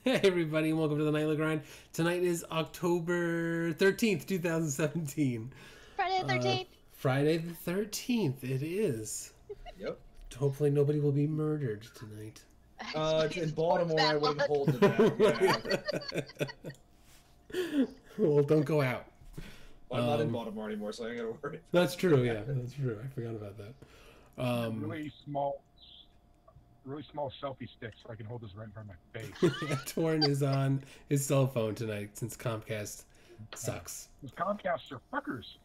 Hey everybody, and welcome to the Nightly Grind. Tonight is October 13th, 2017. Friday the 13th. Friday the 13th, it is. Yep. Hopefully nobody will be murdered tonight. It's in Baltimore. I bad wouldn't luck. hold to that. Yeah. Well, don't go out. Well, I'm not in Baltimore anymore, so I ain't gotta worry. That's true, yeah, that's true. I forgot about that. Really small selfie stick so I can hold this right in front of my face. Torn is on his cell phone tonight since Comcast sucks. These Comcasts are fuckers.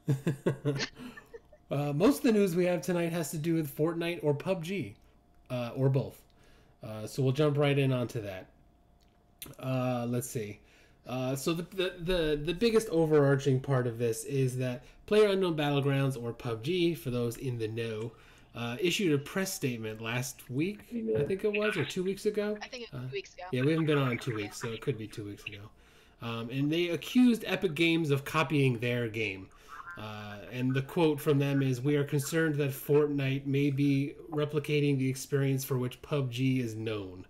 Most of the news we have tonight has to do with Fortnite or PUBG, or both. So we'll jump right in onto that. Let's see. So the biggest overarching part of this is that PlayerUnknown Battlegrounds, or PUBG, for those in the know, issued a press statement last week, I think it was, or 2 weeks ago. I think it was 2 weeks ago. Yeah, we haven't been on in 2 weeks, so it could be 2 weeks ago. And they accused Epic Games of copying their game. And the quote from them is, "We are concerned that Fortnite may be replicating the experience for which PUBG is known."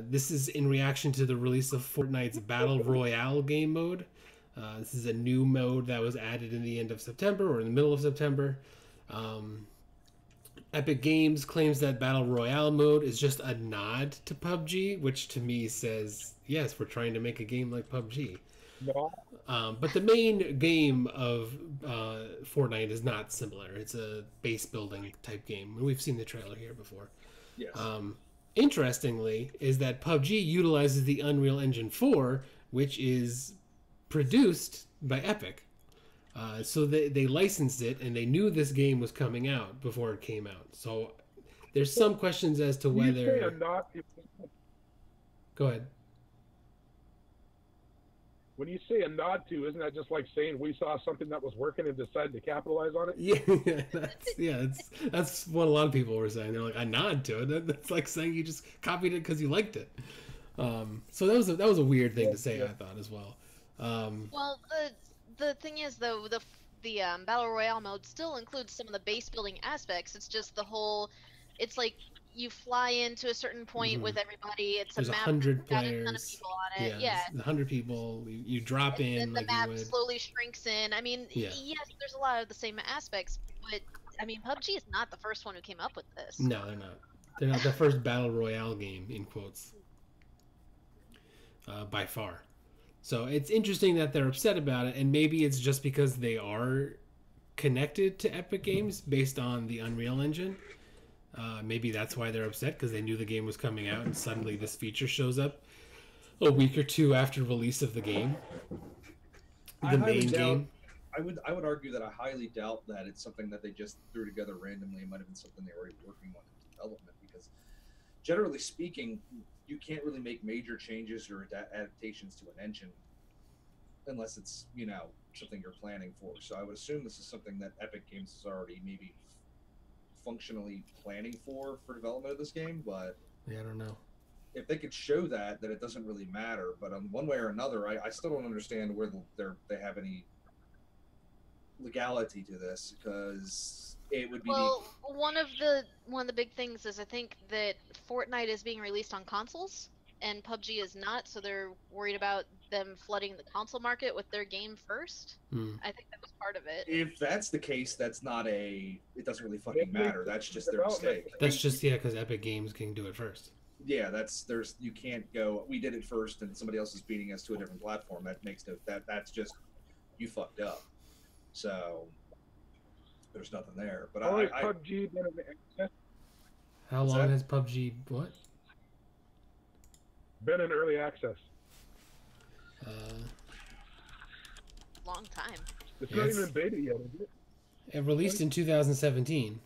This is in reaction to the release of Fortnite's Battle Royale game mode. This is a new mode that was added in the end of September, or in the middle of September. Epic Games claims that Battle Royale mode is just a nod to PUBG, which to me says, yes, we're trying to make a game like PUBG. No. But the main game of Fortnite is not similar. It's a base building type game. We've seen the trailer here before. Yes. Interestingly, is that PUBG utilizes the Unreal Engine 4, which is produced by Epic. So they licensed it, and they knew this game was coming out before it came out. So there's some questions as to You say whether... a nod, Go ahead. when you say a nod to, isn't that just like saying we saw something that was working and decided to capitalize on it? Yeah, that's what a lot of people were saying. They're like, I nod to it. That's like saying you just copied it because you liked it. So that was a weird thing to say, I thought, as well. Well, the thing is, though, the Battle Royale mode still includes some of the base building aspects. It's just the whole... It's like you fly into a certain point with everybody. It's There's a map 100 that's got a ton of players. people on it. Yeah. 100 people. You drop in And the like map you would. slowly shrinks in. I mean, Yeah. yes, there's a lot of the same aspects, but I mean, PUBG is not the first one who came up with this. No, they're not. They're not the first Battle Royale game, in quotes. By far. So it's interesting that they're upset about it, and maybe it's just because they are connected to Epic Games based on the Unreal Engine. Maybe that's why they're upset, because they knew the game was coming out, and suddenly this feature shows up a week or two after release of the game. The main game. I would argue that I highly doubt that it's something that they just threw together randomly. It might have been something they were already working on in development, because generally speaking, you can't really make major changes or adaptations to an engine unless it's, something you're planning for. So I would assume this is something that Epic Games is already maybe functionally planning for development of this game, but Yeah, I don't know. if they could show that it doesn't really matter. But one way or another, I still don't understand where they have any legality to this, because it would be Well, one of the big things is I think that Fortnite is being released on consoles and PUBG is not, so they're worried about them flooding the console market with their game first. I think that was part of it. if that's the case, that's not it doesn't really fucking matter. That's just their mistake. That's just, because Epic Games can do it first. Yeah, you can't go, we did it first and somebody else is beating us to a different platform. That makes that's just, you fucked up. So there's nothing there. But How long has PUBG been in access? How long has PUBG, what? Been in early access. Long time. It's Yeah, not it's- even in beta yet, is it? It released in 2017.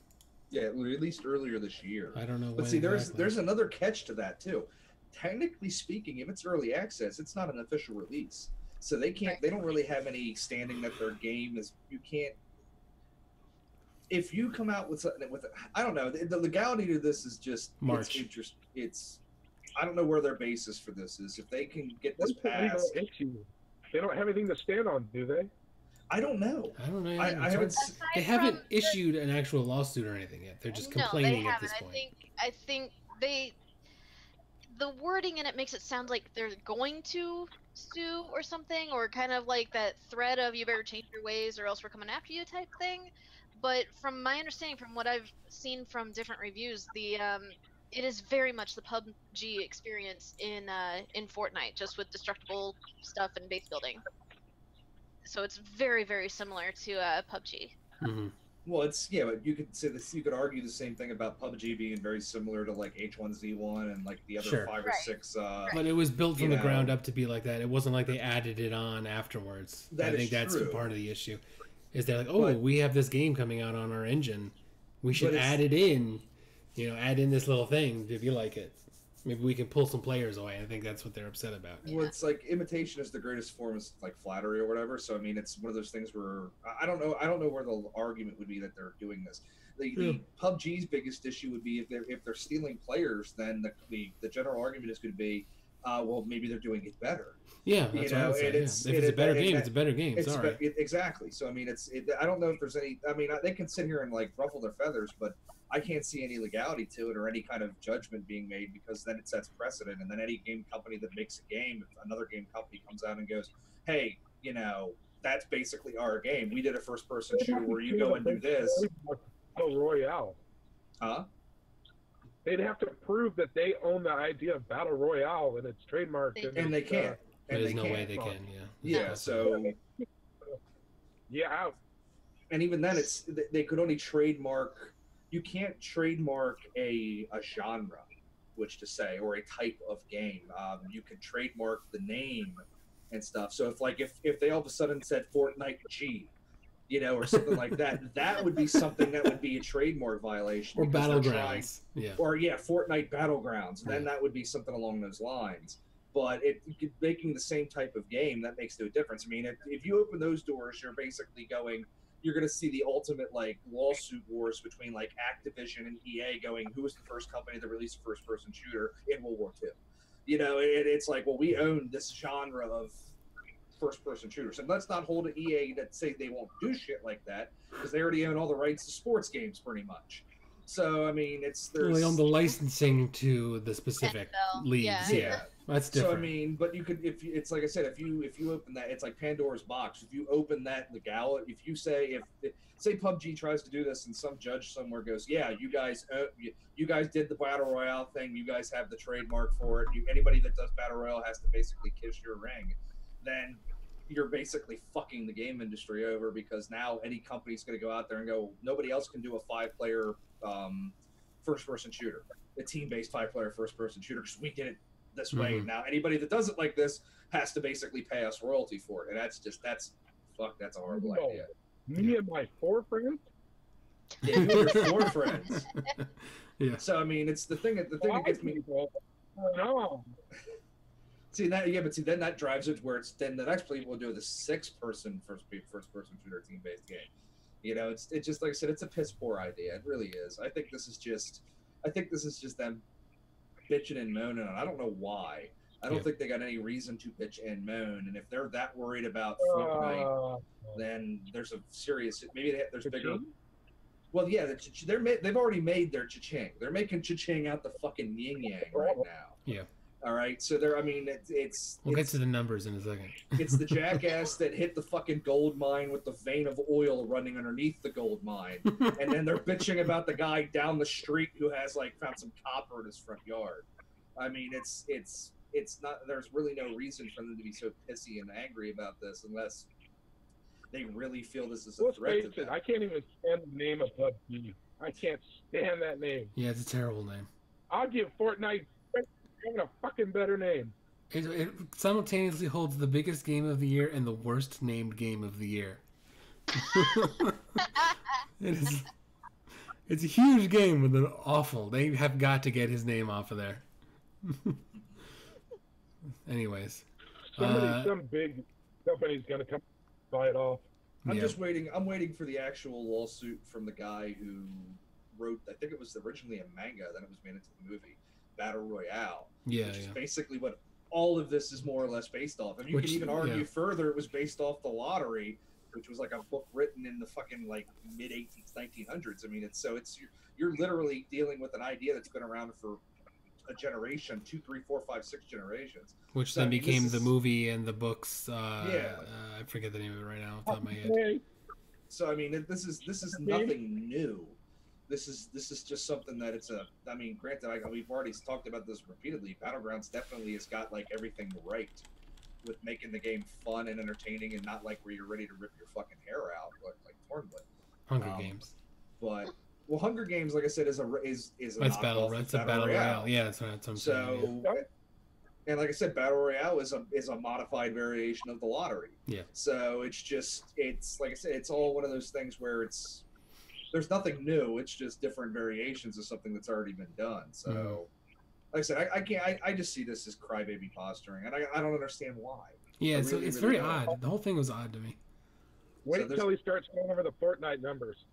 yeah, it released earlier this year. I don't know when But see, there's exactly. there's another catch to that too. Technically speaking, if it's early access, it's not an official release. So they don't really have any standing that their game is. You can't. If you come out with something I don't know, the legality to this is just March. It's I don't know where their basis for this is. If they can get this What's the legal passed, issue? They don't have anything to stand on, do they? I don't know. I don't know. I It's haven't. hard- s- Aside They haven't from the- issued an actual lawsuit or anything yet. They're just No, they complaining at haven't. this point. I think the wording in it makes it sound like they're going to sue or something, or kind of like that threat of you better change your ways or else we're coming after you type thing. But from my understanding, from what I've seen from different reviews, it is very much the PUBG experience in Fortnite, just with destructible stuff and base building. So it's very, very similar to PUBG. Mm-hmm. Well, it's but you could say this. You could argue the same thing about PUBG being very similar to like H1Z1 and like the other Sure. 5 or Right. 6. But it was built from you the ground know. up to be like that. It wasn't like they added it on afterwards. That I is think that's true. part of the issue. Is they're like, oh, But- we have this game coming out on our engine. We should But it's- add it in. Add in this little thing if you like it. Maybe we can pull some players away. I think that's what they're upset about. Well, it's like imitation is the greatest form of like flattery or whatever. So I mean, it's one of those things where I don't know where the argument would be that they're doing this. The PUBG's biggest issue would be if they're stealing players, then the general argument is going to be, well, maybe they're doing it better. Yeah, that's what I would say. and Yeah. it's- If it's a better and game, that- it's a better game. It's Sorry. exactly. So I mean, I don't know if there's any. I mean, they can sit here and like ruffle their feathers, but I can't see any legality to it or any kind of judgment being made, because then it sets precedent, and then any game company that makes a game, if another game company comes out and goes, "Hey, that's basically our game. We did a first-person shooter where you go and do this." Battle Royale. Huh? They'd have to prove that they own the idea of Battle Royale and it's trademarked. They And they can't. And There's they no way can't. they can. Yeah. Yeah. So. Yeah. And even then, they could only trademark. You can't trademark a genre, which to say, or a type of game. You can trademark the name and stuff. So if they all of a sudden said Fortnite G, or something like that, that would be something that would be a trademark violation. Or because they're trying- Battlegrounds. Yeah. Or Fortnite Battlegrounds. Then Yeah. that would be something along those lines. But making the same type of game, that makes no difference. I mean, if you open those doors, you're basically you're going to see the ultimate like lawsuit wars between like Activision and EA going, who was the first company that released a first-person shooter in World War II? It's like, well, we own this genre of first-person shooters, and let's not hold an EA that say they won't do shit like that, because they already own all the rights to sports games pretty much. So I mean, They own the licensing to the specific NFL, leagues. yeah. Yeah. That's different. So I mean, but you could, it's like I said, if you open that, it's like Pandora's box. If you open that legality, if you say say PUBG tries to do this and some judge somewhere goes, yeah, you guys did the battle royale thing, you guys have the trademark for it. Anybody that does battle royale has to basically kiss your ring. Then you're basically fucking the game industry over, because now any company's going to go out there and go, nobody else can do a 5-player first-person shooter, a team-based 5-player first-person shooter, because we did it this way. Mhm. Now anybody that does it like this has to basically pay us royalty for it, and that's a horrible No. idea. Me and my 4 friends. Yeah, you and your 4 friends. Yeah. So I mean, it's the thing that gets me. No. See that, but then that drives it where it's then the next people will do the 6-person first-person shooter team-based game. It's just like I said, it's a piss poor idea. It really is. I think this is just them bitching and moaning. I don't know why. I don't think they got any reason to bitch and moan. And if they're that worried about Fortnite, then there's a serious. Maybe there's bigger. Well, yeah, they've already made their cha-ching. They're making cha-ching out the fucking yin yang right now. Yeah. All right, so I mean, it's We'll get to the numbers in a second. it's the jackass that hit the fucking gold mine with the vein of oil running underneath the gold mine, and then they're bitching about the guy down the street who has found some copper in his front yard. I mean, it's not. There's really no reason for them to be so pissy and angry about this unless they really feel this is a Let's threat to face it, them. I can't even stand the name of PUBG. I can't stand that name. Yeah, it's a terrible name. I'll give Fortnite a fucking better name. It simultaneously holds the biggest game of the year and the worst named game of the year. It's a huge game with an awful. They have got to get his name off of there. Anyways, Some big company's gonna come buy it off. I'm just waiting. I'm waiting for the actual lawsuit from the guy who wrote. I think it was originally a manga, then it was made into the movie Battle Royale. Yeah, Which is yeah. basically what all of this is more or less based off. And you Which- can even argue yeah. further it was based off The Lottery, which was like a book written in the fucking mid 1900s. I mean, you're literally dealing with an idea that's been around for a generation, 2, 3, 4, 5, 6 generations. Which So, then I mean, became this the is- movie and the books. Yeah. I forget the name of it right now off the top of my head. So I mean, this is nothing new. This is just something that it's a. I mean, granted, we've already talked about this repeatedly. Battlegrounds definitely has got like everything right with making the game fun and entertaining, and not like where you're ready to rip your fucking hair out like Tornwood. Hunger Games. But well, Hunger Games, like I said, is a That's battle. knockoff of It's a battle royale. Yeah, that's what I'm saying. So, and like I said, battle royale is a modified variation of the lottery. Yeah. So it's like I said, it's all one of those things where there's nothing new. It's just different variations of something that's already been done. So, like I said, I just see this as crybaby posturing, and I don't understand why. Yeah, I so really, it's really very don't. odd. The whole thing was odd to me. Wait So until he starts going over the Fortnite numbers.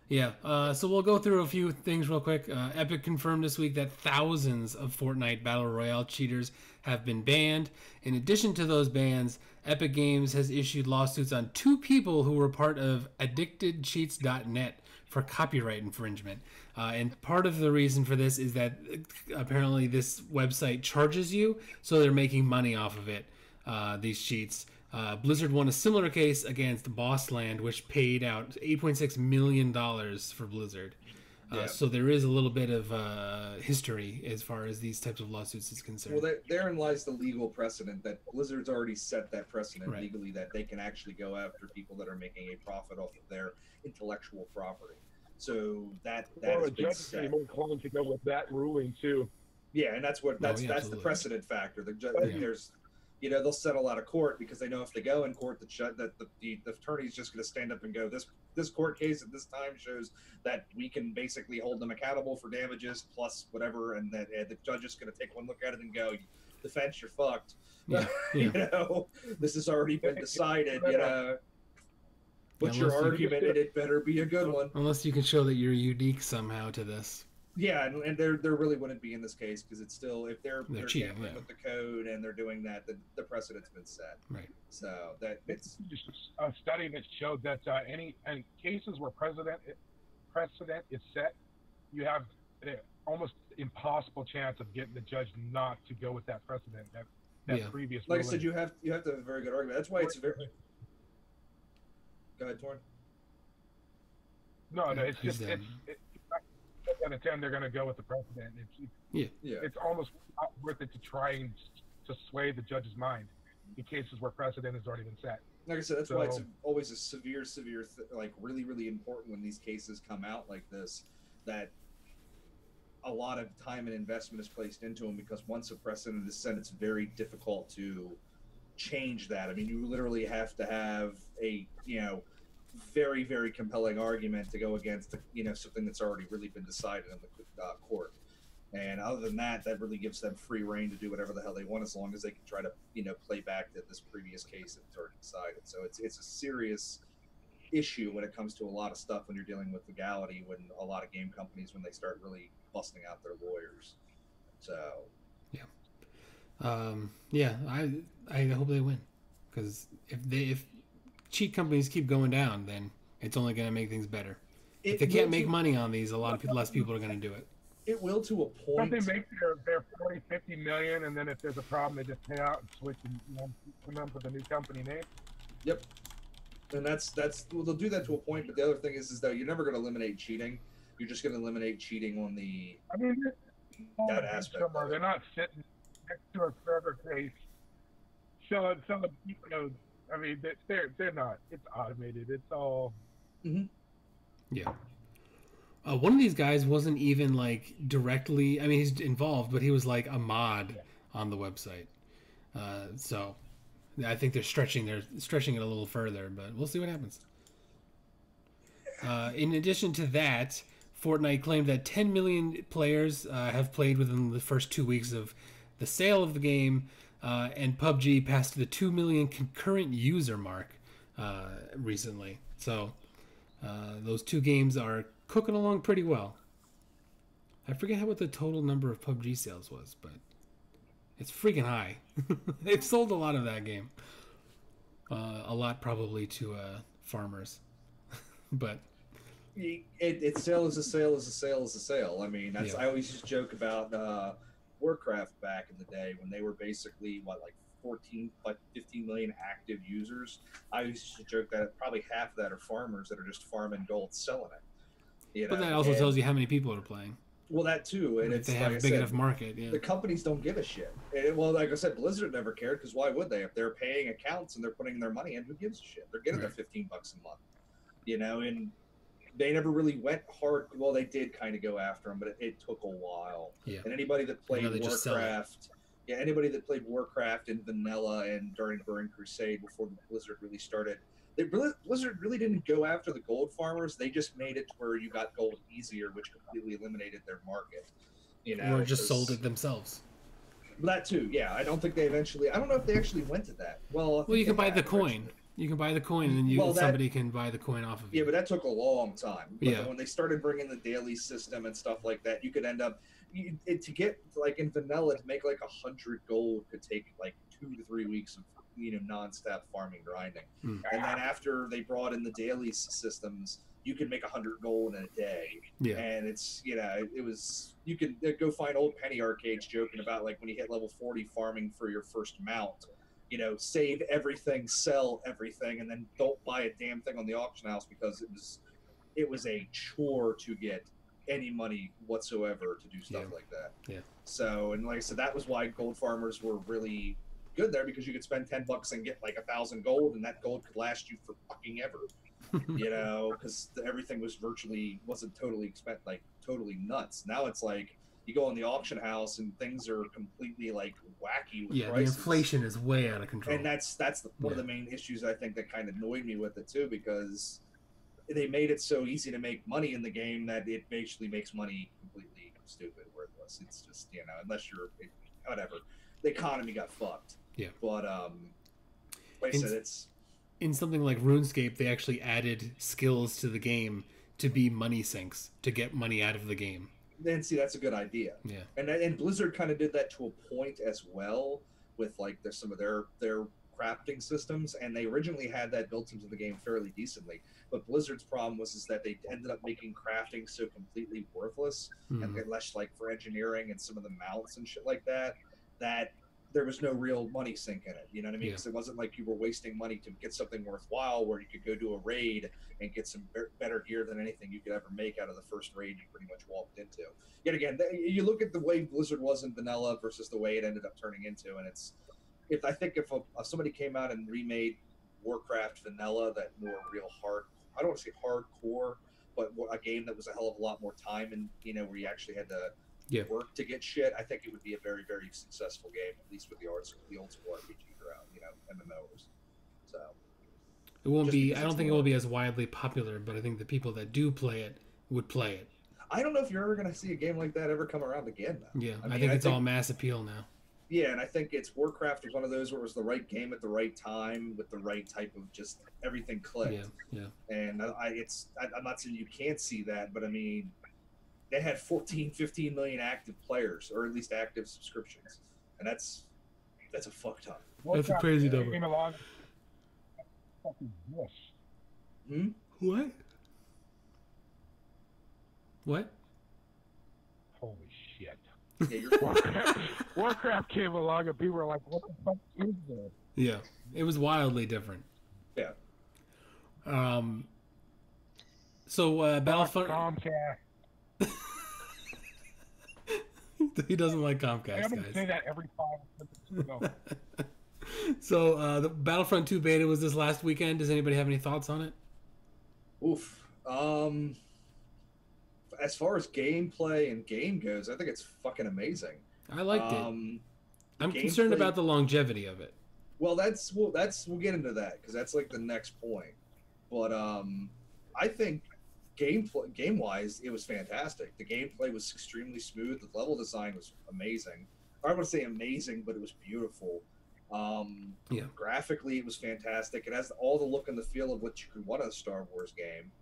Yeah, so we'll go through a few things real quick. Epic confirmed this week that thousands of Fortnite Battle Royale cheaters have been banned. In addition to those bans, Epic Games has issued lawsuits on 2 people who were part of AddictedCheats.net for copyright infringement. And part of the reason for this is that apparently this website charges you, so they're making money off of it, these cheats. Blizzard won a similar case against Bossland, which paid out $8.6 million for Blizzard. Yeah. So there is a little bit of history as far as these types of lawsuits is concerned. Well, therein lies the legal precedent that Blizzard's already set that precedent Right. legally that they can actually go after people that are making a profit off of their intellectual property. So that Well, has the been judge is set. getting more inclined to go with that ruling too. Yeah, and that's what that's yeah, that's the absolutely. precedent factor. Yeah. There's, they'll settle out of court because they know if they go in court, the attorney's just going to stand up and go, this court case at this time shows that we can basically hold them accountable for damages plus whatever, and that the judge is going to take one look at it and go, defense, you're fucked. Yeah, yeah. This has already been decided. What's Yeah, your unless you- argument? And it better be a good one. Unless you can show that you're unique somehow to this. Yeah, and there really wouldn't be in this case because it's still if they're cheating, tampering yeah. with the code and they're doing that, the precedent's been set. Right. So that it's Just a study that showed that any cases where precedent is set, you have an almost impossible chance of getting the judge not to go with that precedent. That Yeah. previous. like I ruling. said, you have to have a very good argument. That's why it's very. Go ahead, Torn. No, it's He's just done. it's out of 10 they're going to go with the precedent. Yeah. It's almost not worth it to try and to sway the judge's mind in cases where precedent has already been set. Like I said, that's why it's So- always a severe, like really, really important when these cases come out like this, that a lot of time and investment is placed into them because once a precedent is set, it's very difficult to change that. I mean, you literally have to have a, very, very compelling argument to go against, something that's already really been decided in the court. And other than that, that really gives them free reign to do whatever the hell they want, as long as they can try to, play back to this previous case that's already decided. So it's a serious issue when it comes to a lot of stuff when you're dealing with legality. When a lot of game companies, when they start really busting out their lawyers. So I hope they win, because if cheat companies keep going down, then it's only going to make things better. If they can't make money on these, a lot of less people are going to do it. It will to a Don't point. they make their 40, 50 million, and then if there's a problem, they just pay out and switch and come up with a new company name? Yep. And that's well, they'll do that to a point, but the other thing is though you're never going to eliminate cheating. You're just going to eliminate cheating on the I mean, That aspect of it. they're not sitting next to a server case. So I mean, they're not. It's automated. It's all. Yeah. One of these guys wasn't even like directly. I mean, he's involved, but he was like a mod on the website. So I think they're stretching it a little further, but we'll see what happens. In addition to that, Fortnite claimed that 10 million players have played within the first 2 weeks of the sale of the game, and PUBG passed the 2 million concurrent user mark recently. So those two games are cooking along pretty well. I forget what the total number of PUBG sales was, but it's freaking high. They've sold a lot of that game. A lot probably to farmers. But It's sale is a sale is a sale is a sale. I mean, that's Yeah. I always just joke about Warcraft back in the day when they were basically like 14, like 15 million active users. I used to joke that probably half of that are farmers that are just farming gold, selling it. But that also tells you how many people are playing. Well, that too, and If it's they have like a big I said, enough market, yeah. the companies don't give a shit. Well, like I said, Blizzard never cared because why would they? If they're paying accounts and they're putting their money in, who gives a shit? They're getting their $15 a month, and they never really went hard. Well, they did kind of go after them, but it took a while. Yeah. And anybody that played they just sell it. Warcraft, anybody that played Warcraft in vanilla and during Burning Crusade before the Blizzard really started, Blizzard really didn't go after the gold farmers. They just made it to where you got gold easier, which completely eliminated their market. Or just sold it themselves. That too, yeah. I don't think they eventually. I don't know if they actually went to that. Well, You can buy the coin. You can buy the coin, and then somebody can buy the coin off of you. Yeah, but that took a long time. But Yeah. when they started bringing the daily system and stuff like that, you could end up to get like in vanilla to make like 100 gold could take like 2 to 3 weeks of non-stop farming grinding. And then after they brought in the daily systems, you could make 100 gold in a day. Yeah. And it's it was you could go find old penny arcades joking about like when you hit level 40 farming for your first mount. Save everything, sell everything, and then don't buy a damn thing on the auction house because it was a chore to get any money whatsoever to do stuff like that. Yeah. So, and like I said, that was why gold farmers were really good there because you could spend $10 and get like 1,000 gold, and that gold could last you for fucking ever. Because everything wasn't totally totally nuts. Now it's like you go in the auction house and things are completely like wacky with prices. The inflation is way out of control. And that's one of the main issues I think that kind of annoyed me with it too, because they made it so easy to make money in the game that it basically makes money completely stupid, worthless. It's just unless you're whatever, the economy got fucked. Yeah. But like I said, it's in something like RuneScape, they actually added skills to the game to be money sinks to get money out of the game. Then see, that's a good idea. Yeah. And Blizzard kind of did that to a point as well with like some of their crafting systems, and they originally had that built into the game fairly decently. But Blizzard's problem was that they ended up making crafting so completely worthless and less like for engineering and some of the mounts and shit like that there was no real money sink in it. You know what I mean? Because it wasn't like you were wasting money to get something worthwhile where you could go do a raid and get some better gear than anything you could ever make out of the first raid you pretty much walked into. Yet again, you look at the way Blizzard was in vanilla versus the way it ended up turning into, and if somebody came out and remade Warcraft vanilla, that more real I don't want to say hardcore, but a game that was a hell of a lot more time and where you actually had to work to get shit, I think it would be a very, very successful game, at least with the old school RPG route, MMOs. So it won't be. I don't think it will be as widely popular, but I think the people that do play it would play it. I don't know if you're ever going to see a game like that ever come around again, though. Yeah, I think it's all mass appeal now. Yeah, and I think Warcraft was one of those where it was the right game at the right time with the right type of just everything clicked. Yeah. And I'm not saying you can't see that, but I mean, they had 14, 15 million active players, or at least active subscriptions, and that's a fuck ton. That's a crazy number. What? What? Holy shit. Yeah, you're Warcraft came along and people were like, what the fuck is this? Yeah, it was wildly different. Yeah. So Battlefront. Comcast. He doesn't like Comcast, I'm gonna guys. say that every 5 minutes. So the Battlefront 2 beta was this last weekend. Does anybody have any thoughts on it? Oof. As far as gameplay and game goes, I think it's fucking amazing. I liked it. I'm concerned about the longevity of it. Well, we'll get into that because that's like the next point. But I think game-wise, it was fantastic. The gameplay was extremely smooth. The level design was amazing. I don't want to say amazing, but it was beautiful. Graphically, it was fantastic. It has all the look and the feel of what you could want in a Star Wars game.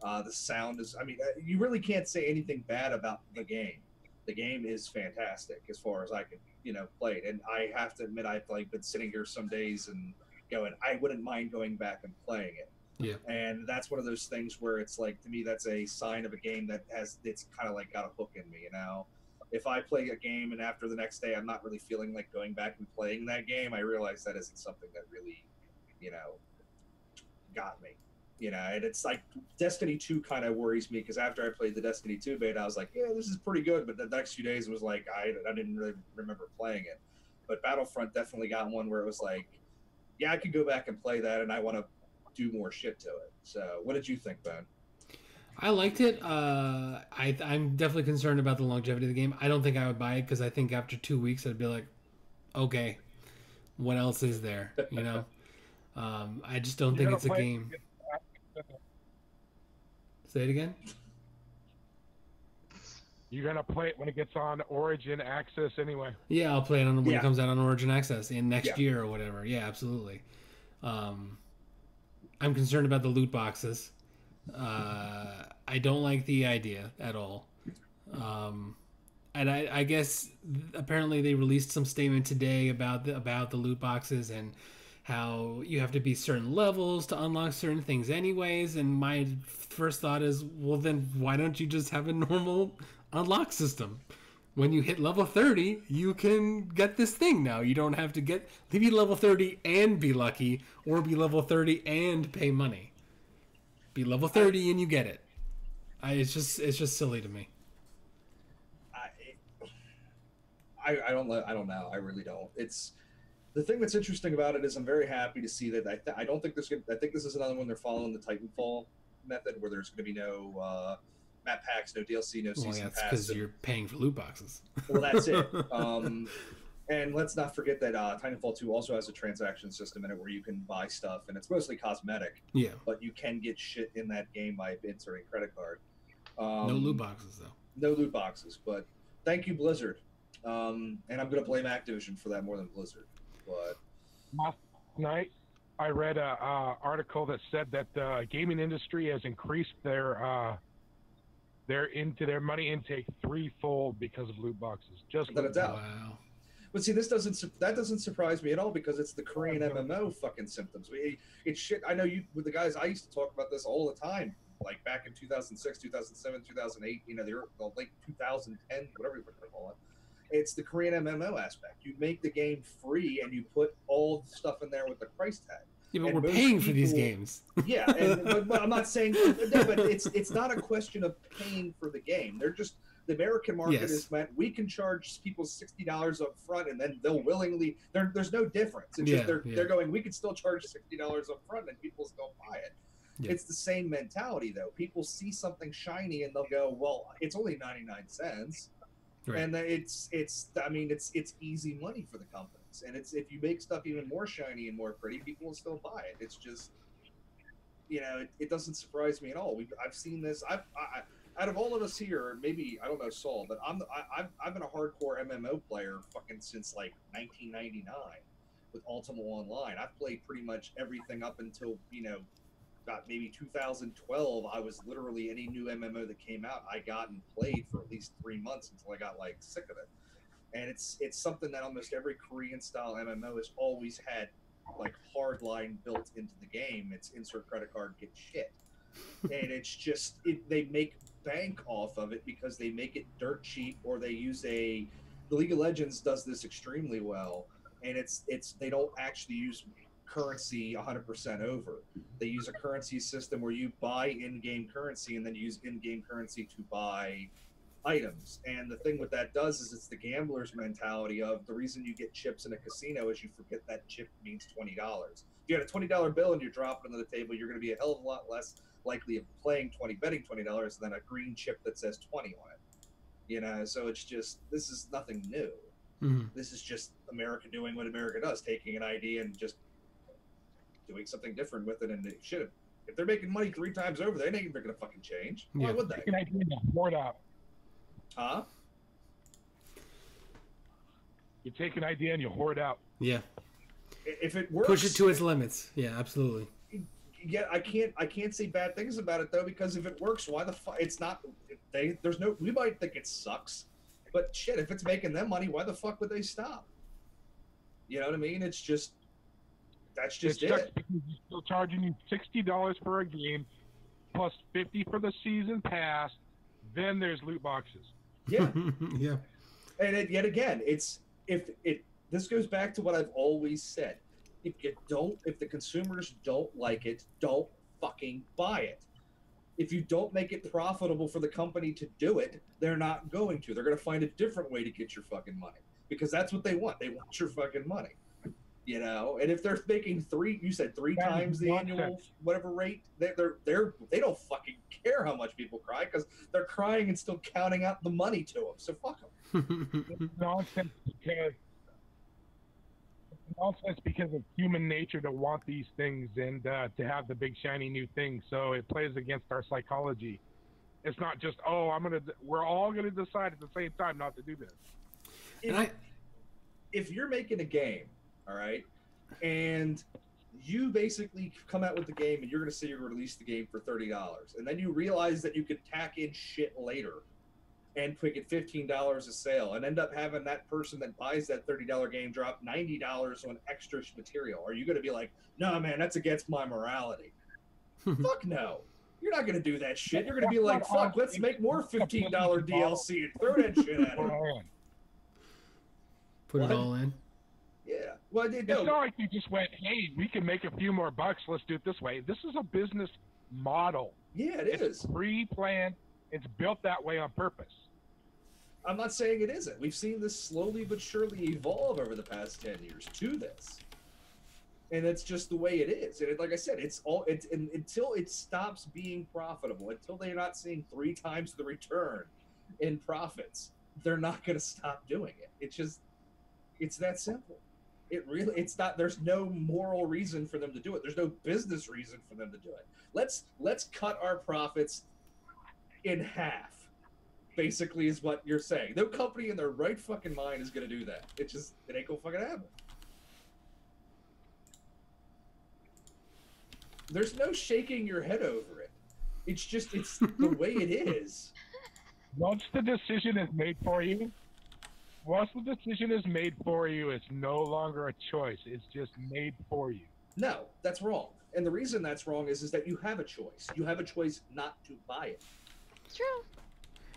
The sound is, you really can't say anything bad about the game. The game is fantastic as far as I could, play it. And I have to admit, I've been sitting here some days and going, I wouldn't mind going back and playing it. Yeah. And that's one of those things where it's like, to me, that's a sign of a game that it's kind of like got a hook in me. If I play a game and after the next day I'm not really feeling like going back and playing that game, I realize that isn't something that really, got me. And it's like Destiny 2 kind of worries me, because after I played the Destiny 2 beta, I was like, yeah, this is pretty good. But the next few days it was like, I didn't really remember playing it. But Battlefront definitely got one where it was like, yeah, I could go back and play that, and I want to do more shit to it. So what did you think, Ben? I liked it. I'm definitely concerned about the longevity of the game. I don't think I would buy it, because I think after 2 weeks I'd be like, okay, what else is there? I just don't think it's a game. Say it again. You're gonna play it when it gets on Origin Access anyway. Yeah, I'll play it when it comes out on Origin Access in next year or whatever. Yeah, absolutely. I'm concerned about the loot boxes. I don't like the idea at all. And I guess apparently they released some statement today about the loot boxes and how you have to be certain levels to unlock certain things anyways. And my first thought is, well, then why don't you just have a normal unlock system? When you hit level 30, you can get this thing now. You don't have to be level 30 and be lucky, or be level 30 and pay money. Be level 30 and you get it. It's just silly to me. I don't know. I really don't. It's the thing that's interesting about it is I'm very happy to see that. I don't think I think this is another one they're following the Titanfall method, where there's going to be no map packs, no DLC, no season pass. That's because you're paying for loot boxes. Well, that's it. And let's not forget that Titanfall 2 also has a transaction system in it where you can buy stuff, and it's mostly cosmetic. Yeah. But you can get shit in that game by inserting credit card. No loot boxes, though. No loot boxes, but thank you, Blizzard. And I'm going to blame Activision for that more than Blizzard. But last night, I read an article that said that the gaming industry has increased their money intake threefold because of loot boxes. Just without a doubt. Wow. But see, that doesn't surprise me at all, because it's the Korean MMO fucking symptoms. It's shit. I know you with the guys. I used to talk about this all the time, like back in 2006, 2007, 2008. The late 2010, whatever you want to call it. It's the Korean MMO aspect. You make the game free and you put all the stuff in there with the price tag. Yeah, but we're paying for these games. Yeah, but I'm not saying. No, but it's not a question of paying for the game. They're just. The American market is meant we can charge people $60 up front, and then they'll willingly. There's no difference. It's just they're going. We could still charge $60 up front, and people still buy it. Yeah. It's the same mentality, though. People see something shiny, and they'll go, "Well, it's only 99 cents," right. And it's easy money for the companies. And if you make stuff even more shiny and more pretty, people will still buy it. It's just, it doesn't surprise me at all. I've seen this. Out of all of us here, maybe I don't know Saul, but I've been a hardcore MMO player fucking since like 1999 with Ultima Online. I've played pretty much everything up until about maybe 2012. I was literally any new MMO that came out, I got and played for at least 3 months until I got like sick of it. And it's something that almost every Korean style MMO has always had, like hardline built into the game. It's insert credit card, get shit. And it's just they make bank off of it because they make it dirt cheap, or they use the League of Legends does this extremely well, and it's they don't actually use currency 100% over. They use a currency system where you buy in-game currency and then use in-game currency to buy items. And the thing with that does is it's the gambler's mentality of the reason you get chips in a casino is you forget that chip means $20. If you had a $20 bill and you drop it on the table, you're going to be a hell of a lot less likely of betting $20 than a green chip that says 20 on it. So it's just, this is nothing new. Mm-hmm. This is just America doing what America does, taking an idea and just doing something different with it. And they should have, if they're making money 3 times over, they ain't gonna fucking change. Why would they? An idea and hoard out. Huh? You take an idea and you hoard out. Yeah. If it works, push it to its limits. Yeah, absolutely. Yeah, I can't say bad things about it though, because if it works, why the fuck? It's not. There's no. We might think it sucks, but shit, if it's making them money, why the fuck would they stop? You know what I mean? It's just. That's just It sucks it. because you're still charging you $60 for a game, plus 50 for the season pass. Then there's loot boxes. Yeah. Yeah. And yet again, this goes back to what I've always said. If the consumers don't like it, don't fucking buy it. If you don't make it profitable for the company to do it, they're not going to. They're going to find a different way to get your fucking money because that's what they want. They want your fucking money. You know, and if they're making three times the annual whatever rate, they don't fucking care how much people cry because they're crying and still counting out the money to them. So fuck them. It's nonsense because of human nature to want these things and to have the big shiny new thing. So it plays against our psychology. It's not just we're all gonna decide at the same time not to do this. If you're making a game, all right, and you basically come out with the game and you're going to say you're going to release the game for $30, and then you realize that you could tack in shit later and put it $15 a sale and end up having that person that buys that $30 game drop $90 on extra material, are you going to be like, no, man, that's against my morality? Fuck no. You're not going to do that shit. You're going to be like, fuck, let's make more $15 DLC and throw that shit at it. Put it all in. Yeah. Well, it's not like you just went, hey, we can make a few more bucks. Let's do it this way. This is a business model. Yeah, it's pre-planned. It's built that way on purpose. I'm not saying it isn't. We've seen this slowly but surely evolve over the past 10 years to this. And it's just the way it is. And like I said, until it stops being profitable, until they're not seeing 3 times the return in profits, they're not going to stop doing it. It's that simple. It's not, there's no moral reason for them to do it. There's no business reason for them to do it. Let's cut our profits in half, basically, is what you're saying. No company in their right fucking mind is going to do that. It ain't gonna fucking happen. There's no shaking your head over it. It's the way it is. Once the decision is made for you, it's no longer a choice. It's just made for you. No, that's wrong. And the reason that's wrong is that you have a choice. You have a choice not to buy it. It's true.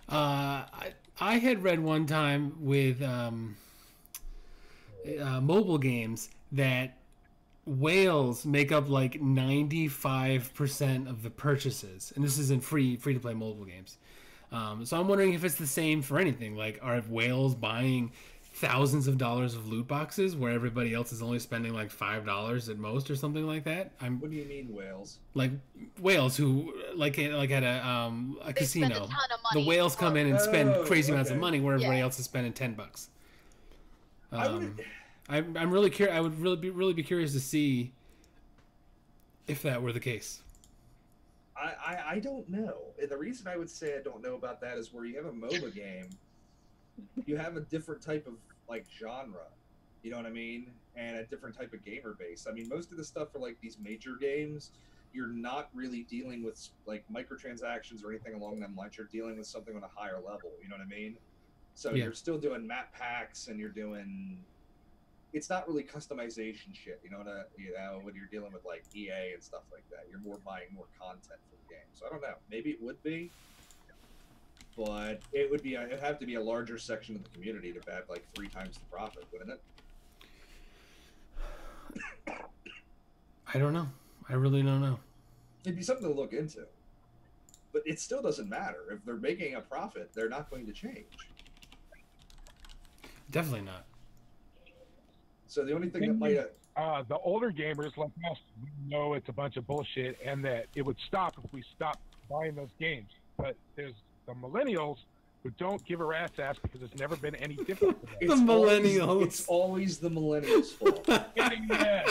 I had read one time with mobile games that whales make up like 95% of the purchases, and this is in free to play mobile games. So I'm wondering if it's the same for anything. Like, are whales buying thousands of dollars of loot boxes where everybody else is only spending like $5 at most or something like that? What do you mean whales? Like whales who like at a casino, spend a ton of money. the whales come in and spend crazy amounts of okay. money where everybody else is spending $10. I'm really curious. I would really be curious to see if that were the case. I don't know. And the reason I would say I don't know about that is where you have a MOBA game, you have a different type of like genre, you know what I mean, and a different type of gamer base. I mean, most of the stuff for like these major games, you're not really dealing with like microtransactions or anything along them lines. You're dealing with something on a higher level, you know what I mean? So Yeah. You're still doing map packs and you're doing. It's not really customization shit, when you're dealing with like EA and stuff like that. You're more buying more content for the game. So I don't know. Maybe it would be, but it'd have to be a larger section of the community to have like 3 times the profit, wouldn't it? I don't know. I really don't know. It'd be something to look into. But it still doesn't matter. If they're making a profit, they're not going to change. Definitely not. So the only thing that might the older gamers like us, we know it's a bunch of bullshit and that it would stop if we stopped buying those games. But there's the millennials who don't give a rat's ass because it's never been any different for them. Millennials. It's always the millennials' fault. Yeah.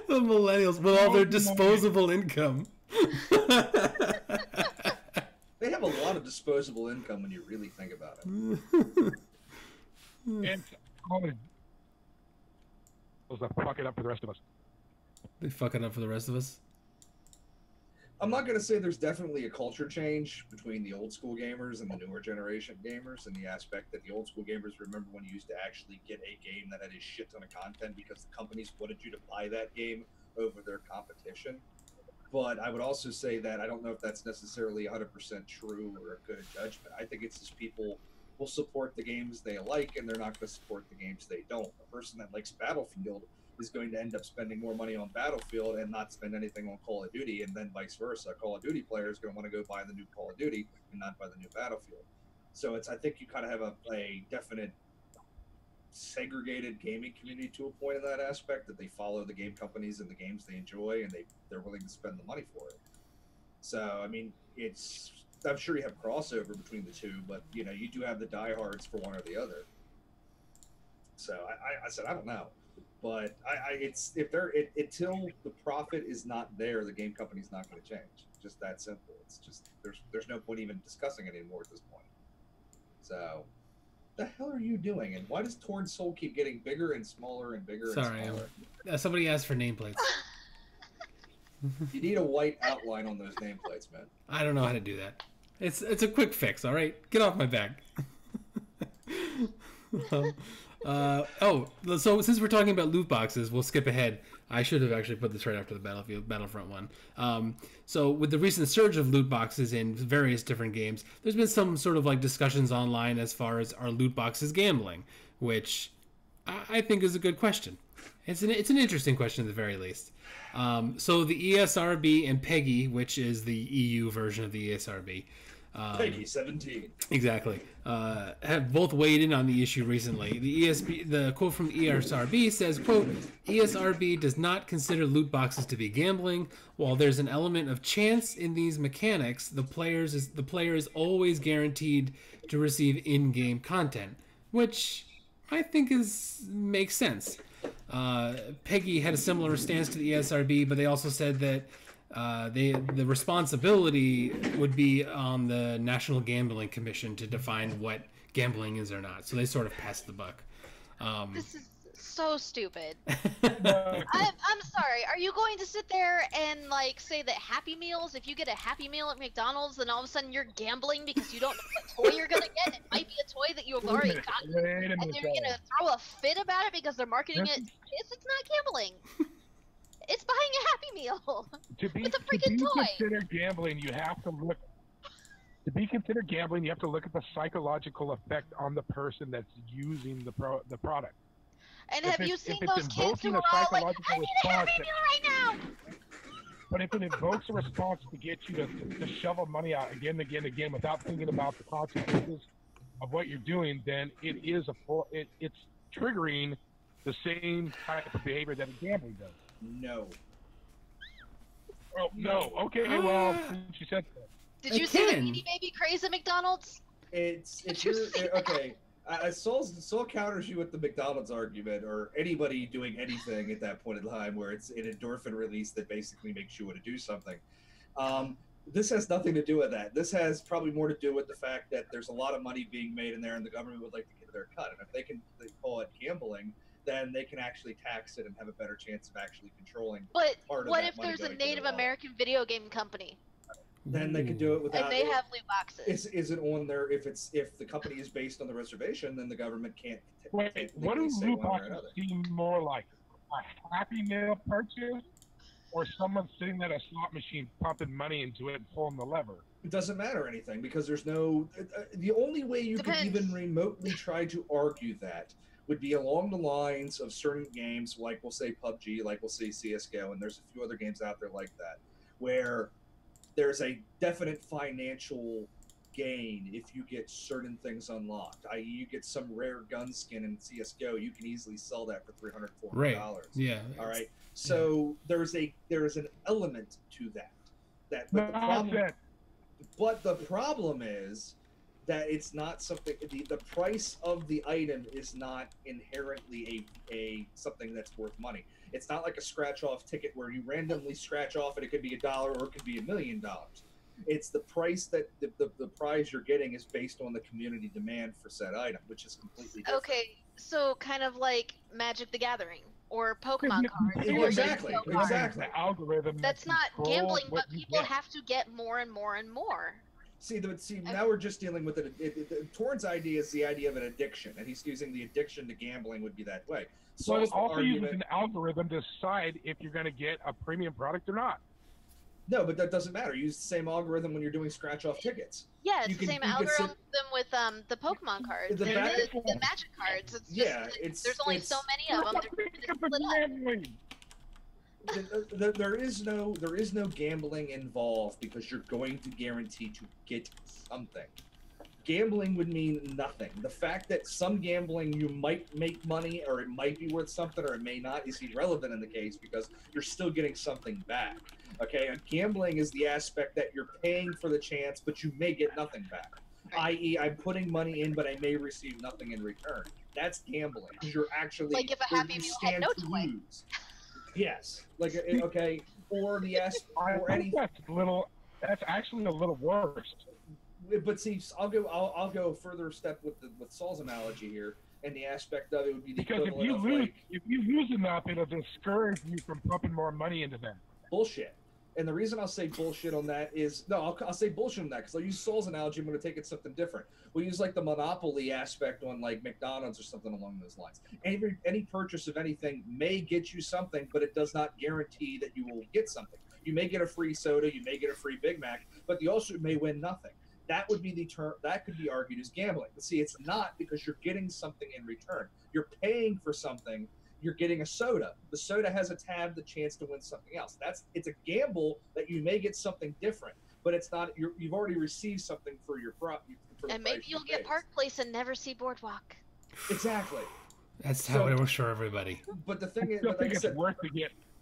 The millennials with all their disposable income. They have a lot of disposable income when you really think about it. And they'll fuck it up for the rest of us. They fuck it up for the rest of us. I'm not going to say there's definitely a culture change between the old school gamers and the newer generation gamers, in the aspect that the old school gamers remember when you used to actually get a game that had a shit ton of content because the companies wanted you to buy that game over their competition. But I would also say that I don't know if that's necessarily 100% true or a good judgment. I think it's just people will support the games they like, and they're not going to support the games they don't. A person that likes Battlefield is going to end up spending more money on Battlefield and not spend anything on Call of Duty, and then vice versa. A Call of Duty player is going to want to go buy the new Call of Duty and not buy the new Battlefield. So I think you kind of have a definite segregated gaming community to a point in that aspect, that they follow the game companies and the games they enjoy, and they're willing to spend the money for it. So I mean, I'm sure you have crossover between the two, but you do have the diehards for one or the other. So I said I don't know, but it's until the profit is not there, the game company's not going to change. Just that simple. It's just there's no point even discussing it anymore at this point. So the hell are you doing? And why does Torn Soul keep getting bigger and smaller and bigger and smaller? Somebody asked for nameplates. You need a white outline on those nameplates, man. I don't know how to do that. It's a quick fix, all right? Get off my back. So since we're talking about loot boxes, we'll skip ahead. I should have actually put this right after the Battlefront one. So with the recent surge of loot boxes in various different games, there's been some sort of like discussions online as far as are loot boxes gambling, which I think is a good question. It's an interesting question at the very least. So the ESRB and PEGI, which is the EU version of the ESRB, PEGI 17. Exactly. Have both weighed in on the issue recently. The quote from ESRB says, quote, ESRB does not consider loot boxes to be gambling. While there's an element of chance in these mechanics, the player is always guaranteed to receive in-game content, which I think makes sense. PEGI had a similar stance to the ESRB, but they also said that the responsibility would be on the National Gambling Commission to define what gambling is or not. So they sort of passed the buck. This is so stupid. I'm sorry. Are you going to sit there and like say that Happy Meals, if you get a Happy Meal at McDonald's, then all of a sudden you're gambling because you don't know what toy you're gonna get? It might be a toy that you have already gotten, and you're gonna throw a fit about it because they're marketing it. It's not gambling. It's buying a Happy Meal. It's a freaking toy. Considered gambling, you have to look. To be considered gambling, you have to look at the psychological effect on the person that's using the product. And have you seen those kids who are all like, I need a Happy Meal right now? But if it invokes a response to get you to shovel money out again and again and again without thinking about the consequences of what you're doing, then it's triggering the same type of behavior that gambling does. No. Oh, no. Okay, well, since you said that. Did you see the Beanie Baby craze at McDonald's? Okay. Saul counters you with the McDonald's argument, or anybody doing anything at that point in time where it's an endorphin release that basically makes you want to do something. This has nothing to do with that. This has probably more to do with the fact that there's a lot of money being made in there, and the government would like to get their cut. And if they call it gambling, then they can actually tax it and have a better chance of actually controlling. But what if there's a Native American video game company? Then they can do it without. And they have loot boxes. Is it on there? If the company is based on the reservation, then the government can't. Wait, what do loot boxes seem more like? A Happy Meal purchase, or someone sitting at a slot machine pumping money into it and pulling the lever? It doesn't matter anything because there's no. The only way you could even remotely try to argue that would be along the lines of certain games, like we'll say PUBG, like we'll say CSGO, and there's a few other games out there like that, where there's a definite financial gain if you get certain things unlocked. I.e., you get some rare gun skin in CSGO, you can easily sell that for $300, $400. Right. Yeah. All right. So there is an element to that. But the problem is that it's not something. The price of the item is not inherently a something that's worth money. It's not like a scratch-off ticket where you randomly scratch off and it could be $1 or it could be $1 million. It's the price that the prize you're getting is based on the community demand for said item, which is completely different. Okay, so kind of like Magic the Gathering or Pokemon cards. Exactly. The algorithm. That's not gambling, but people have to get more and more and more. See, now we're just dealing with it. Torrent's idea is the idea of an addiction, and he's using the addiction to gambling would be that way. So it also argument, uses an algorithm to decide if you're going to get a premium product or not. No, but that doesn't matter. You use the same algorithm when you're doing scratch-off tickets. Yeah, it's the same algorithm with the Pokemon cards, the Magic cards. It's just, there's only so many of them. There is no gambling involved because you're going to guarantee to get something. Gambling would mean nothing. The fact that some gambling you might make money or it might be worth something or it may not is irrelevant in the case because you're still getting something back. Okay, and gambling is the aspect that you're paying for the chance, but you may get nothing back. Right. I.e., I'm putting money in, but I may receive nothing in return. That's gambling. You're actually like if a Happy Meal had no toy. Yes, like okay, or the or any. That's actually a little worse. But see, I'll go further step with Saul's analogy here, and the aspect of it would be the because if you lose enough, it'll discourage you from pumping more money into them. Bullshit. And the reason I'll say bullshit on that is I'll say bullshit on that because I'll use Saul's analogy. I'm going to take it something different. We'll use like the monopoly aspect on like McDonald's or something along those lines. Any purchase of anything may get you something, but it does not guarantee that you will get something. You may get a free soda, you may get a free Big Mac, but you also may win nothing. That would be the term that could be argued as gambling. But see, it's not because you're getting something in return. You're paying for something. You're getting a soda. The soda has a tab, the chance to win something else. It's a gamble that you may get something different, but it's not. You've already received something for your product. And maybe you'll get Park Place and never see Boardwalk. Exactly. That's how it works for everybody. But the thing is, I think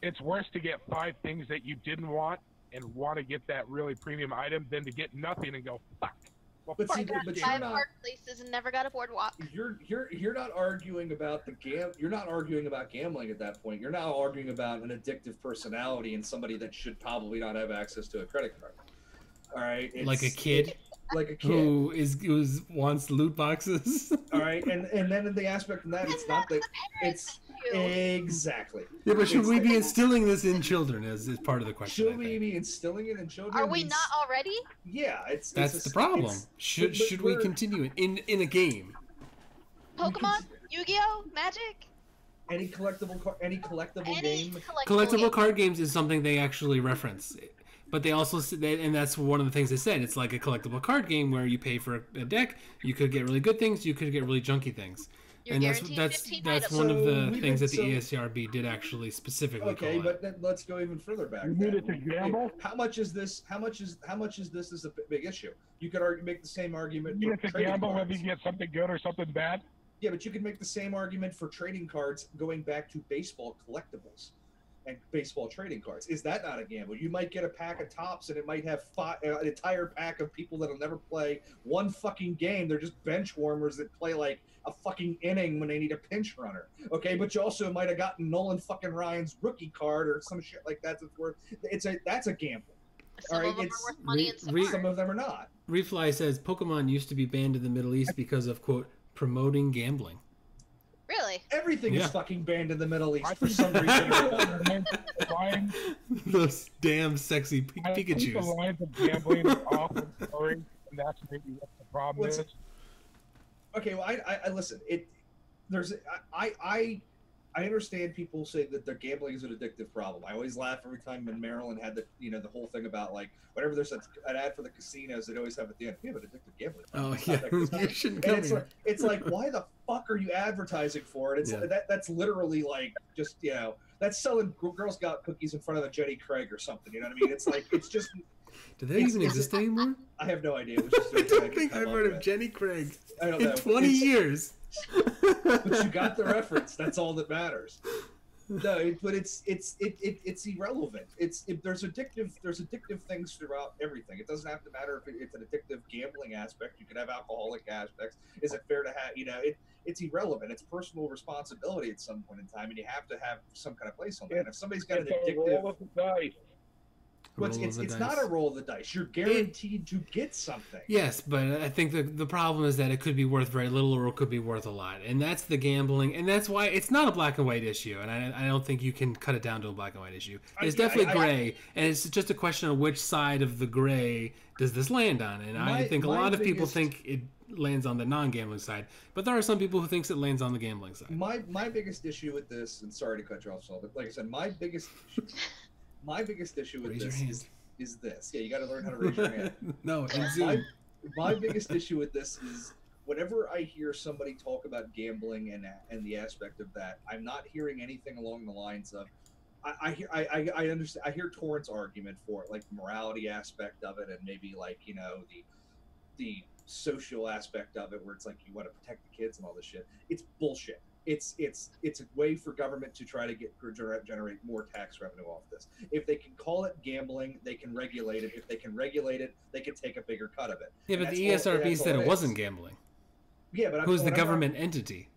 it's worse to get 5 things that you didn't want and want to get that really premium item than to get nothing and go fuck. Well, but see, but you're not. Park Places and never got a Boardwalk. You're not arguing about You're not arguing about gambling at that point. You're now arguing about an addictive personality and somebody that should probably not have access to a credit card. All right, like a kid. Like a kid who wants loot boxes. All right, and then the aspect of that, it's not that it's exactly. Yeah, but should we be instilling this in children as part of the question? Should we be instilling it in children? Are we not already? Yeah, that's the problem. Should we continue it in a game? Pokemon, Yu-Gi-Oh, Magic. Any collectible game. Collectible card games is something they actually reference. But they also said, and that's one of the things they said. It's like a collectible card game where you pay for a deck. You could get really good things. You could get really junky things. And that's one of the things that the ESRB did actually specifically. Okay, but then let's go even further back. You need it to gamble. How much is this? How much is this is a big issue? You could make the same argument. You need to gamble whether you get something good or something bad. Yeah, but you could make the same argument for trading cards going back to baseball collectibles and baseball trading cards. Is that not a gamble? You might get a pack of Tops and it might have an entire pack of people that'll never play one fucking game. They're just bench warmers that play like a fucking inning when they need a pinch runner. Okay, but you also might have gotten Nolan fucking Ryan's rookie card or some shit like that that's worth. That's a gamble. Some of them are worth money and some of them are not. Refly says Pokemon used to be banned in the Middle East because of quote promoting gambling. Really? Everything is fucking banned in the Middle East for some reason. Those damn sexy Pikachus. I think the lines of gambling are often blurry, and that's maybe what the problem is. Okay, well, I listen. I understand people say that their gambling is an addictive problem. I always laugh every time when Maryland had the whole thing about like whenever there's an ad for the casinos, they'd always have at the end, we have an addictive gambling problem. Oh yeah, you shouldn't come here. It's like why the fuck are you advertising for it? It's that's literally like just that's selling Girl Scout cookies in front of a Jenny Craig or something. You know what I mean? It's like it's just. Do they even exist anymore? I have no idea. It was just I don't think I've heard of Jenny Craig in 20 years. But you got the reference. That's all that matters. No, but it's irrelevant. There's addictive things throughout everything. It doesn't have to matter if it's an addictive gambling aspect. You can have alcoholic aspects. Is it fair to have? It's irrelevant. It's personal responsibility at some point in time, and you have to have some kind of place on that. And if somebody's got an addictive, Well, roll of it's the it's dice. not a roll of the dice. You're guaranteed to get something. Yes, but I think the problem is that it could be worth very little or it could be worth a lot. And that's the gambling. And that's why it's not a black and white issue. And I don't think you can cut it down to a black and white issue. It's definitely gray. And it's just a question of which side of the gray does this land on. And I think a lot of people think it lands on the non-gambling side. But there are some people who thinks it lands on the gambling side. My biggest issue with this, and sorry to cut you off, Saul, but like I said, my biggest issue with Raise your this hand. is this. Yeah, you got to learn how to raise your hand. No, in my, Zoom. my biggest issue with this is whenever I hear somebody talk about gambling and the aspect of that, I'm not hearing anything along the lines of I understand. I hear Torrance argument for it, like the morality aspect of it, and maybe like the social aspect of it, where it's like you want to protect the kids and all this shit. It's bullshit. It's a way for government to try to generate more tax revenue off this. If they can call it gambling, they can regulate it. If they can regulate it, they can take a bigger cut of it. Yeah, but the ESRB said it wasn't gambling. Yeah, but Who's the government entity?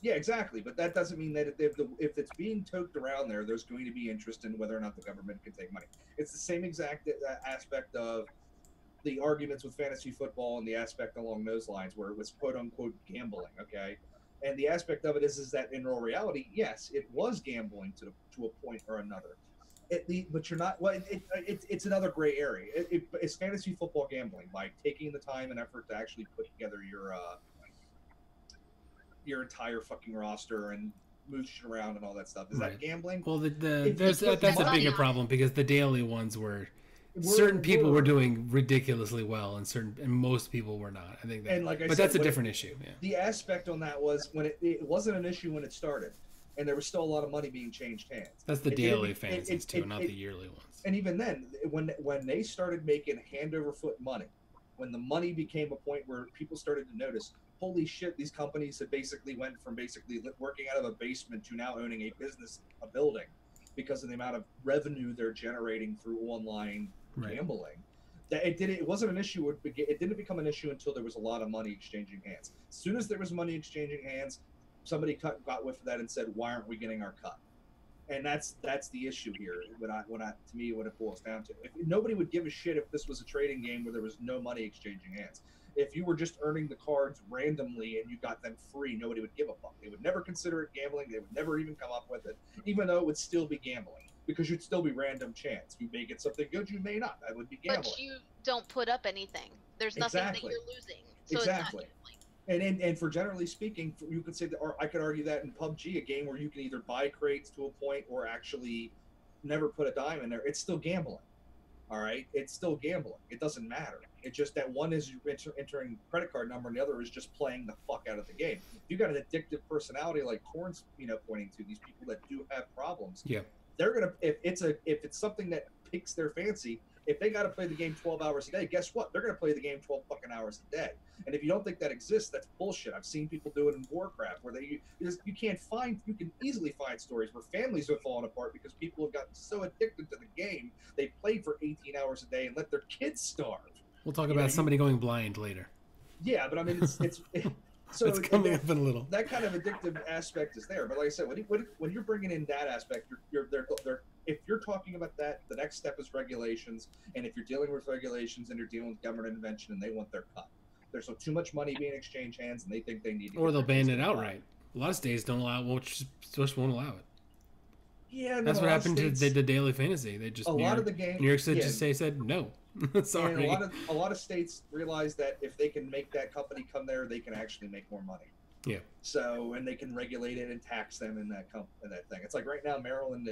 Yeah, exactly. But that doesn't mean that if it's being toked around there, there's going to be interest in whether or not the government can take money. It's the same exact aspect of the arguments with fantasy football and the aspect along those lines where it was quote unquote gambling. Okay. And the aspect of it is that in real reality, yes, it was gambling to a point or another. But you're not. Well, it's another gray area. It's fantasy football gambling by taking the time and effort to actually put together your entire fucking roster and move shit around and all that stuff. Is that gambling? Well, that's a bigger problem because the daily ones were. Certain people were doing ridiculously well, and most people were not. I think that, and like I but said, that's a different issue. Yeah. The aspect on that was when it wasn't an issue when it started, and there was still a lot of money being changed hands. That's the daily fantasies too, not the yearly ones. And even then, when they started making hand over foot money, when the money became a point where people started to notice, holy shit, these companies had basically went from basically working out of a basement to now owning a business, a building, because of the amount of revenue they're generating through online gambling. That it wasn't an issue. It didn't become an issue until there was a lot of money exchanging hands. As soon as there was money exchanging hands, somebody got whiff of that and said, "Why aren't we getting our cut?" And that's the issue here. What it boils down to, if nobody would give a shit if this was a trading game where there was no money exchanging hands. If you were just earning the cards randomly and you got them free, nobody would give a fuck. They would never consider it gambling. They would never even come up with it, even though it would still be gambling. Because you'd still be random chance. You may get something good, you may not. That would be gambling. But you don't put up anything. There's nothing that you're losing. So exactly. It's not gambling. And for generally speaking, you could say that, or I could argue that in PUBG, a game where you can either buy crates to a point or actually never put a dime in there, it's still gambling. All right, it's still gambling. It doesn't matter. It's just that one is entering credit card number, and the other is just playing the fuck out of the game. If you got an addictive personality like Torrance, pointing to these people that do have problems. Yeah. They're gonna if it's something that piques their fancy, if they got to play the game 12 hours a day, guess what? They're gonna play the game 12 fucking hours a day. And if you don't think that exists, that's bullshit. I've seen people do it in Warcraft where you can easily find stories where families have fallen apart because people have gotten so addicted to the game they played for 18 hours a day and let their kids starve. We'll talk about somebody going blind later. Yeah, but I mean it's so it's coming up in a little. That kind of addictive aspect is there, but like I said, when you're bringing in that aspect, if you're talking about that, the next step is regulations, and if you're dealing with regulations and you're dealing with government intervention and they want their cut, there's so too much money being exchanged hands, and they think they need to. Or they'll ban it outright. A lot of states don't allow, just won't allow it. Yeah, that's what happened to the daily fantasy. They just lot of the game. New York State just said no. Sorry. And a lot of states realize that if they can make that company come there, they can actually make more money. Yeah. So, and they can regulate it and tax them in that thing. It's like right now, Maryland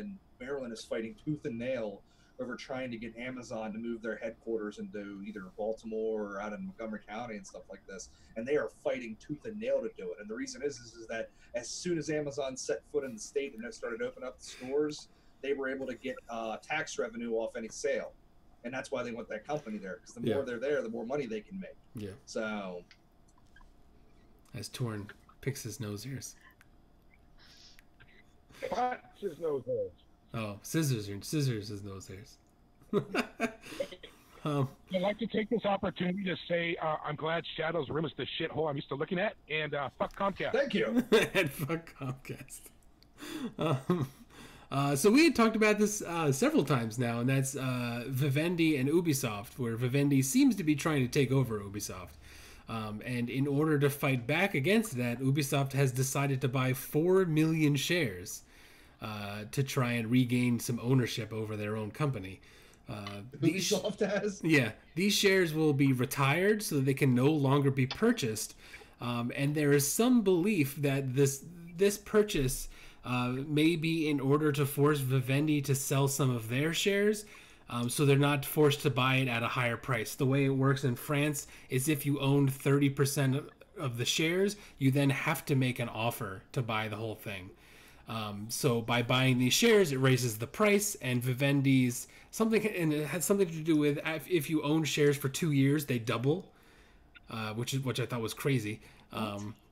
is fighting tooth and nail over trying to get Amazon to move their headquarters into either Baltimore or out in Montgomery County and stuff like this. And they are fighting tooth and nail to do it. And the reason is that as soon as Amazon set foot in the state and they started opening up the stores, they were able to get tax revenue off any sale. And that's why they want that company there, because the more they're there, the more money they can make. Yeah. So, as Torn picks his nose ears. Cuts his nose hairs. Oh, scissors his nose hairs. I'd like to take this opportunity to say I'm glad Shadow's Room is the shithole I'm used to looking at, and fuck Comcast. Thank you. And fuck Comcast. So we had talked about this several times now, and that's Vivendi and Ubisoft, where Vivendi seems to be trying to take over Ubisoft. And in order to fight back against that, Ubisoft has decided to buy 4 million shares to try and regain some ownership over their own company. Ubisoft has? Yeah, these shares will be retired so that they can no longer be purchased. And there is some belief that this purchase may be in order to force Vivendi to sell some of their shares, so they're not forced to buy it at a higher price. The way it works in France is if you own 30% of the shares, you then have to make an offer to buy the whole thing. So by buying these shares, it raises the price, and Vivendi's and it has something to do with if you own shares for 2 years, they double, which I thought was crazy.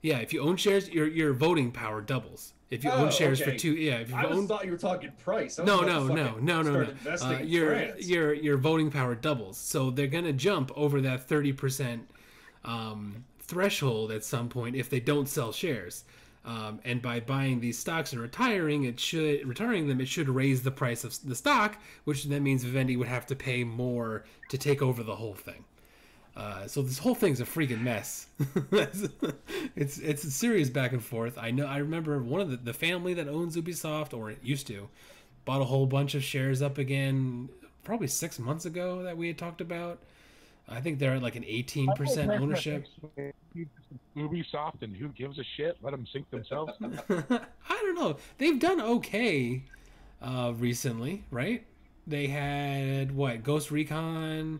Yeah, if you own shares, your voting power doubles. If you own shares for 2, yeah. If you thought you were talking price. No. Your voting power doubles, so they're gonna jump over that 30% threshold at some point if they don't sell shares. And by buying these stocks and retiring them, it should raise the price of the stock, which then means Vivendi would have to pay more to take over the whole thing. So this whole thing's a freaking mess. It's a serious back and forth. I remember one of the family that owns Ubisoft, or it used to, bought a whole bunch of shares up again probably 6 months ago that we had talked about. I think they're at like an 18% ownership. Ubisoft, and who gives a shit? Let them sink themselves. I don't know. They've done okay recently, right? They had Ghost Recon.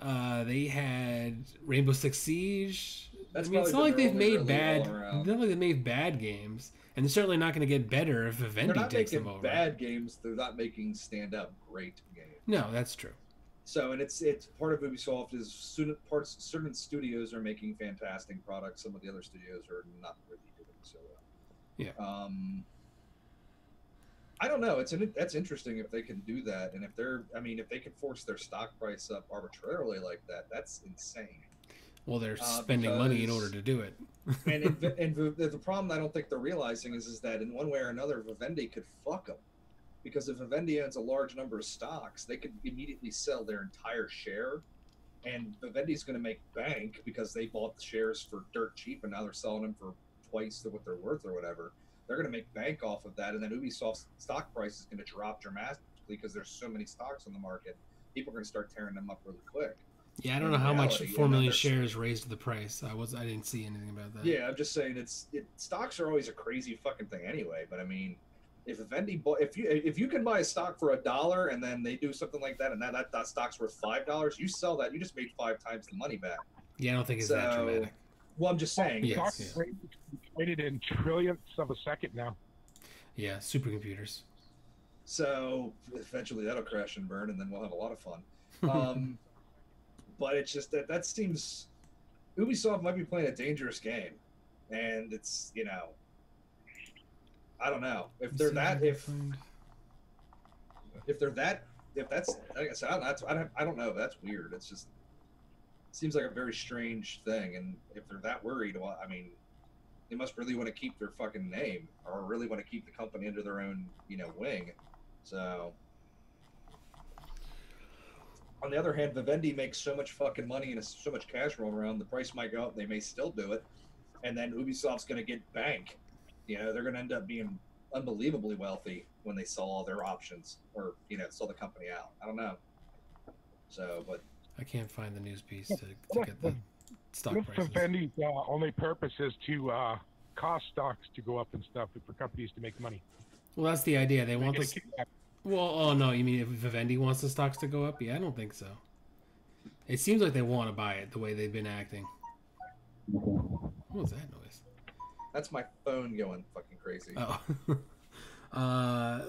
They had Rainbow Six Siege. It's not like they've made bad. Not like they made bad games, and they're certainly not going to get better if Vivendi takes them over. They're not making bad games. They're not making stand-up great games. No, that's true. So, and it's part of Ubisoft is certain studios are making fantastic products. Some of the other studios are not really doing so well. Yeah. I don't know. That's interesting if they can do that, and if they can force their stock price up arbitrarily like that, that's insane. Well, they're spending money in order to do it. and the problem I don't think they're realizing is that in one way or another, Vivendi could fuck them. Because if Vivendi owns a large number of stocks, they could immediately sell their entire share, and Vivendi's going to make bank because they bought the shares for dirt cheap, and now they're selling them for twice what they're worth or whatever. They're going to make bank off of that, and then Ubisoft's stock price is going to drop dramatically because there's so many stocks on the market. People are going to start tearing them up really quick. Yeah, I don't know how much 4 million shares raised the price. I didn't see anything about that. Yeah, I'm just saying stocks are always a crazy fucking thing anyway. But I mean, if Vivendi if you can buy a stock for $1 and then they do something like that and that stock's worth $5, you sell that, you just made 5 times the money back. Yeah, I don't think it's that dramatic. Well, I'm just saying. Stocks traded in trillionths of a second now. Yeah, supercomputers. So eventually that'll crash and burn, and then we'll have a lot of fun. But it's just that seems Ubisoft might be playing a dangerous game, and it's I don't know if they're that if that's like I said I don't know. That's weird. It's just seems like a very strange thing, and if they're that worried, well, I mean, they must really want to keep their fucking name or really want to keep the company under their own wing. So. On the other hand, Vivendi makes so much fucking money and so much cash rolling around, the price might go up, they may still do it, and then Ubisoft's going to get bank. They're going to end up being unbelievably wealthy when they sell all their options or, sell the company out. I don't know. So, but... I can't find the news piece to get the stock prices. Vivendi's only purpose is to cause stocks to go up and stuff for companies to make money. Well, that's the idea. They want this... Well, oh no, you mean if Vivendi wants the stocks to go up? Yeah, I don't think so. It seems like they want to buy it the way they've been acting. What was that noise? That's my phone going fucking crazy. Oh.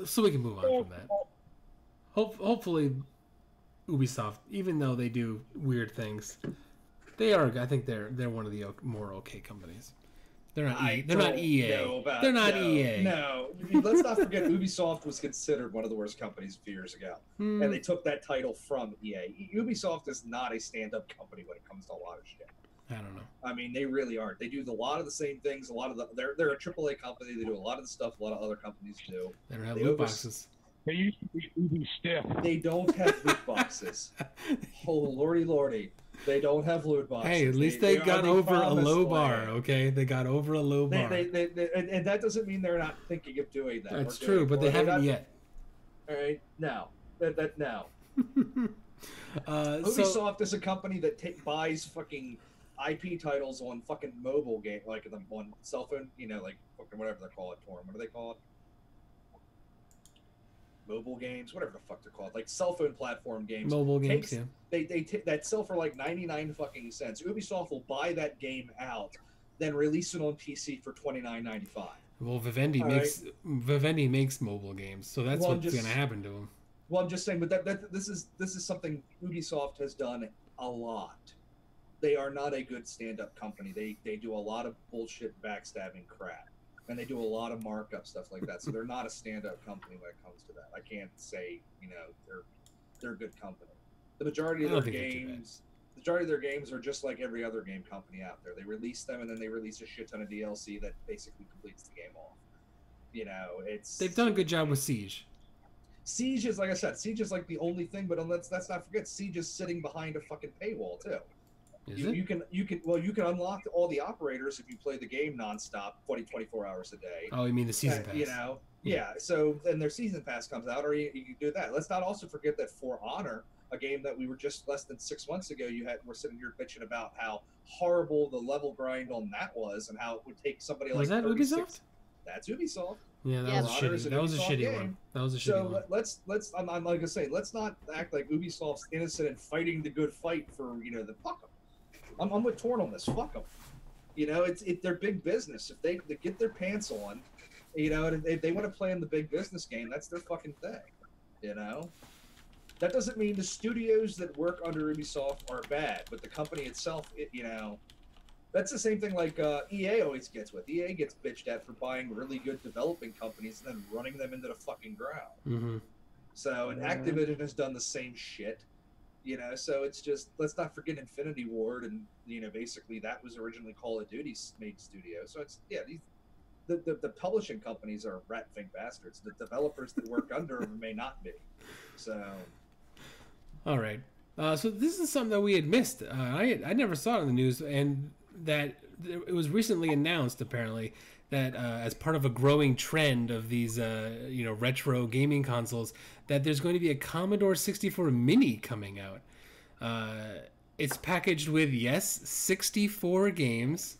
So we can move on from that. Hopefully, Ubisoft, even though they do weird things, I think they're one of the more okay companies. They're not EA. They're not EA. No, let's not forget Ubisoft was considered one of the worst companies a few years ago, and they took that title from EA. Ubisoft is not a stand-up company when it comes to a lot of shit. I don't know. I mean, they really aren't. They do a lot of the same things. A lot of they're a AAA company. They do a lot of the stuff a lot of other companies do. They don't have They loot over- boxes. They used to be Ubi stiff. They don't have loot boxes. Oh lordy, they don't have loot boxes. Hey, at least they got over a promised low bar, land. okay? They got over a low bar. And that doesn't mean they're not thinking of doing that. That's or doing- true, but or they they're haven't not- yet. All right, now now. So, Ubisoft is a company that buys fucking IP titles on fucking mobile game, like on cell phone, like fucking whatever they call it, Torm. What do they call it? Mobile games, whatever the fuck they're called, like cell phone platform games. mobile games, takes- yeah. They that sell for like 99 fucking cents. Ubisoft will buy that game out, then release it on PC for $29.95. Well, Vivendi All makes mobile games, so that's Well, I'm what's just- going to happen to them. Well, I'm just saying, but this is something Ubisoft has done a lot. They are not a good stand-up company. They do a lot of bullshit backstabbing crap, and they do a lot of markup stuff like that. So they're not a stand-up company when it comes to that. I can't say they're a good company. The majority of I don't their think they're too bad. games. The majority of their games are just like every other game company out there. They release them and then they release a shit ton of DLC that basically completes the game off. They've done a good job with Siege. Siege is, like I said, Siege is like the only thing, but let's not forget, Siege is sitting behind a fucking paywall too. Is it? You can unlock all the operators if you play the game nonstop, 24 hours a day. Oh, you mean the season pass? Yeah. So then their season pass comes out, or you can do that. Let's not also forget that For Honor, a game that we were just less than 6 months ago, we're sitting here bitching about how horrible the level grind on that was, and how it would take somebody Was like that 36 Ubisoft? That's Ubisoft. Yeah, that Yeah. was For Honor is shitty. an That was a Ubisoft shitty game. one. That was a shitty So one. let's I'm like I say, let's not act like Ubisoft's innocent and fighting the good fight for the fuck them. I'm with Torn on this. Fuck them. It's their big business. If they get their pants on, and if they want to play in the big business game, that's their fucking thing. That doesn't mean the studios that work under Ubisoft are bad, but the company itself, that's the same thing like EA always gets with. EA gets bitched at for buying really good developing companies and then running them into the fucking ground. Mm-hmm. So, and Activision has done the same shit. So it's just, let's not forget Infinity Ward, and basically that was originally Call of Duty's made studio. So it's the publishing companies are rat-fink bastards. The developers that work under them may not be. So All right. So this is something that we had missed. I never saw it in the news, and that it was recently announced, apparently, that as part of a growing trend of these, retro gaming consoles, that there's going to be a Commodore 64 Mini coming out. It's packaged with, 64 games,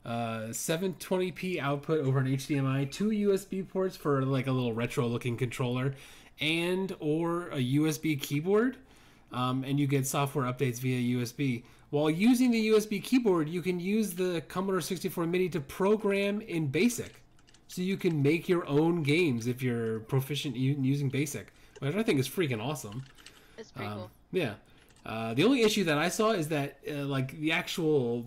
720p output over an HDMI, 2 USB ports for like a little retro-looking controller, and or a USB keyboard. And you get software updates via USB. While using the USB keyboard, you can use the Commodore 64 Mini to program in BASIC. So you can make your own games if you're proficient in using BASIC, which I think is freaking awesome. It's pretty cool. Yeah. The only issue that I saw is that the actual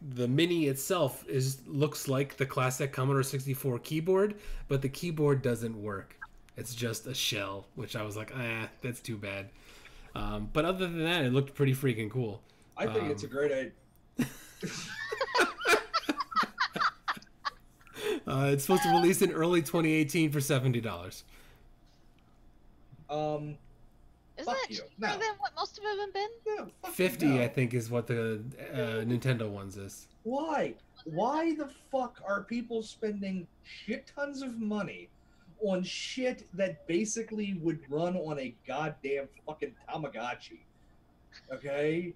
the Mini itself looks like the classic Commodore 64 keyboard, but the keyboard doesn't work. It's just a shell, which I was like, that's too bad. But other than that, it looked pretty freaking cool. I think it's a great idea. It's supposed to release in early 2018 for $70. Isn't fuck that you. cheaper No. than what most of them have been? No, fucking 50, no. I think, is what the Nintendo ones is. Why? Why the fuck are people spending shit tons of money on shit that basically would run on a goddamn fucking Tamagotchi? Okay?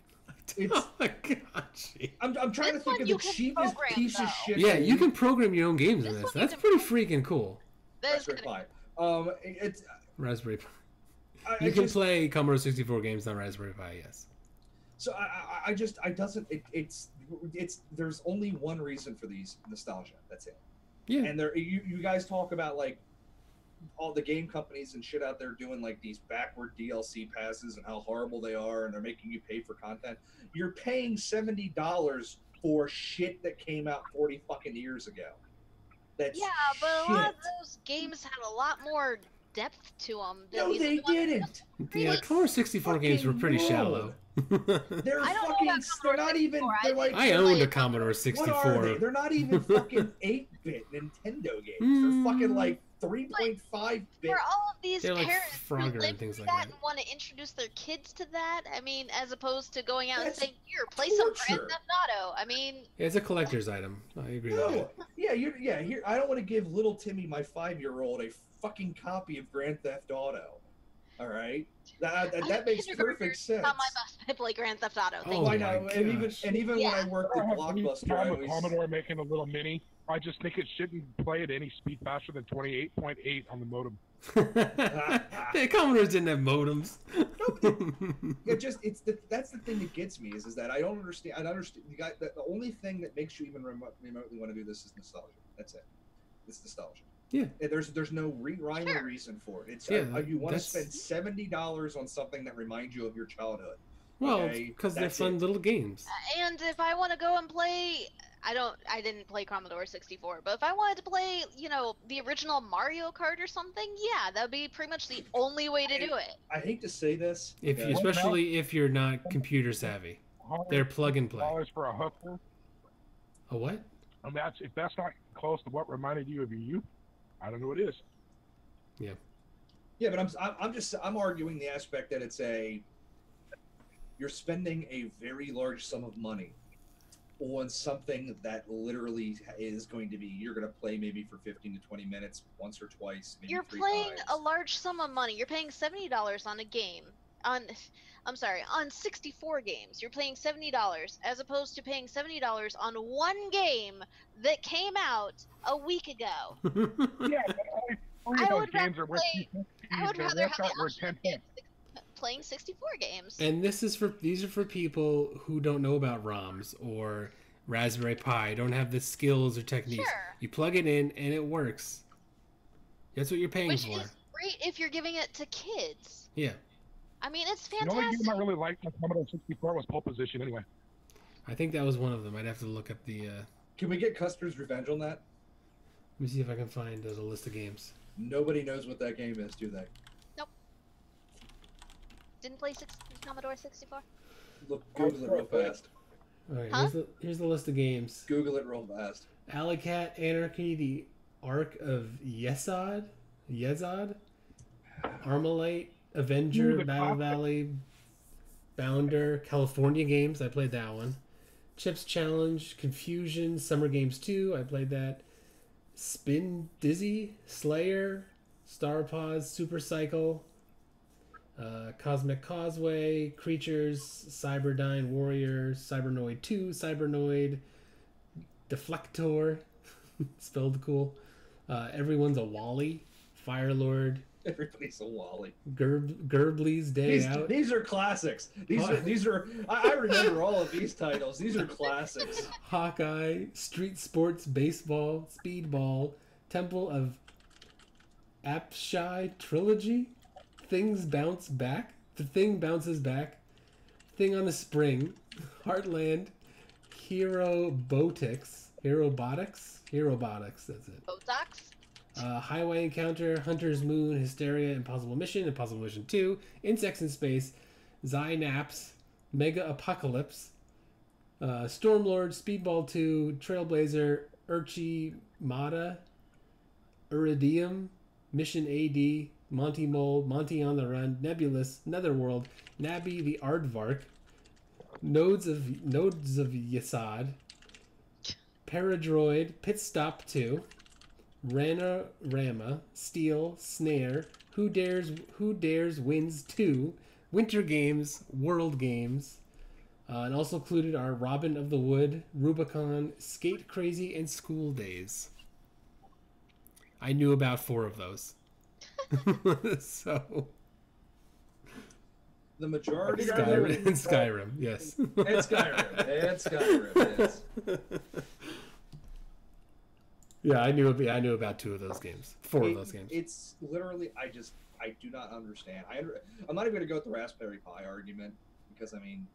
It's, Oh my gosh. I'm trying to This think one of you the can cheapest program, piece of though. shit. Yeah, that you can program your own games in This this. one you That's can pretty freaking cool. That is Raspberry kinda- Pi. It's Raspberry Pi. I You can just, play Commodore 64 games on Raspberry Pi, yes. so it's there's only one reason for these: nostalgia. That's it. Yeah. And you guys talk about like all the game companies and shit out there doing like these backward DLC passes and how horrible they are, and they're making you pay for content. You're paying $70 for shit that came out 40 fucking years ago. That's Yeah, but a lot of shit. those games had a lot more depth to them. No, they didn't. Yeah, Commodore 64 games were pretty shallow. They're I don't know fucking. about They're Commodore not even. 64. They're like. I owned a Commodore What 64. are they? They're not even fucking 8-bit Nintendo games. They're fucking like 3.5 bit. For all of these They're like parents who Frogger live and things through like that that. and want to introduce their kids to that, I mean, as opposed to going out That's and saying, "Here, play some Grand torture. Theft Auto." I mean, Yeah, it's a collector's item. I agree with No, that. yeah, here. I don't want to give little Timmy, my 5-year-old, a fucking copy of Grand Theft Auto. All right, that makes perfect sense. Not my best to play Grand Theft Auto. Thank Oh I you. know, my and even when I worked at I have any Blockbuster, I problem with always. Commodore making a little mini. I just think it shouldn't play at any speed faster than 28.8 on the modem. The Commodores didn't have modems. That's the thing that gets me is that I don't understand. I understand the only thing that makes you even remotely want to do this is nostalgia. That's it. It's nostalgia. Yeah. There's no rhyme or Sure. reason for it. It's Yeah, you want to that's- spend $70 on something that reminds you of your childhood. Well, Okay, because they're that's fun it. little games. And if I want to go and play, I didn't play Commodore 64, but if I wanted to play, the original Mario Kart or something, yeah, that would be pretty much the only way to do it. I hate to say this. If okay? you, especially if you're not computer savvy, they're plug and play. $100 for a hooker. A what? And if that's not close to what reminded you of your youth, I don't know what is. Yeah, but I'm arguing the aspect that you're spending a very large sum of money on something that literally is going to be you're going to play maybe for 15 to 20 minutes once or twice. Maybe You're 3 playing times. a large sum of money. You're paying $70 on a game. On 64 games. You're paying $70 as opposed to paying $70 on one game that came out a week ago. Yeah, but only I those would games rather are worth play- I would they're rather have the worth option 10 of playing 64 games. And these are for people who don't know about ROMs or Raspberry Pi, don't have the skills or techniques. Sure. You plug it in and it works. That's what you're paying Which for. is great if you're giving it to kids. Yeah. I mean, it's The only fantastic. game I really liked on Commodore 64 was Pole Position anyway. I think that was one of them. I'd have to look up the. Can we get Custer's Revenge on that? Let me see if I can find the list of games. Nobody knows what that game is, do they? Didn't play Commodore 64? Look, Google it real fast. All right, Huh? here's the list of games. Google it real fast. Alley Cat, Anarchy, the Ark of Yesod, Armalite, Avenger, Ooh, the Battle classic. Valley, Bounder, California Games. I played that one. Chips Challenge, Confusion, Summer Games 2. I played that. Spin Dizzy, Slayer, Star Pause, Super Cycle, Cosmic Causeway, Creatures, Cyberdyne Warrior, Cybernoid 2, Cybernoid, Deflector, spelled cool. Everyone's a Wally, Firelord, Everybody's a Wally. Gerbley's Day Out. These are classics. These are. I remember all of these titles. These are classics. Hawkeye, Street Sports Baseball, Speedball, Temple of Apshai Trilogy, Things Bounce Back, The Thing Bounces Back, Thing on a Spring, Heartland, Herobotics, that's it. Botox? Highway Encounter, Hunter's Moon, Hysteria, Impossible Mission 2, Insects in Space, Zynaps, Mega Apocalypse, Stormlord, Speedball 2, Trailblazer, Urchi Mata, Iridium, Mission AD, Monty Mole, Monty on the Run, Nebulous, Netherworld, Nabi the Aardvark, Nodes of Yesod, Paradroid, Pit Stop 2, Rama, Steel, Snare, Who Dares Wins 2, Winter Games, World Games, and also included are Robin of the Wood, Rubicon, Skate Crazy, and School Days. I knew about 4 of those. So The majority Skyrim, yes. And Skyrim, yes. Yeah, I knew about 2 of those games. 4 of those games. It's literally, I do not understand. I'm not even going to go with the Raspberry Pi argument because, I mean,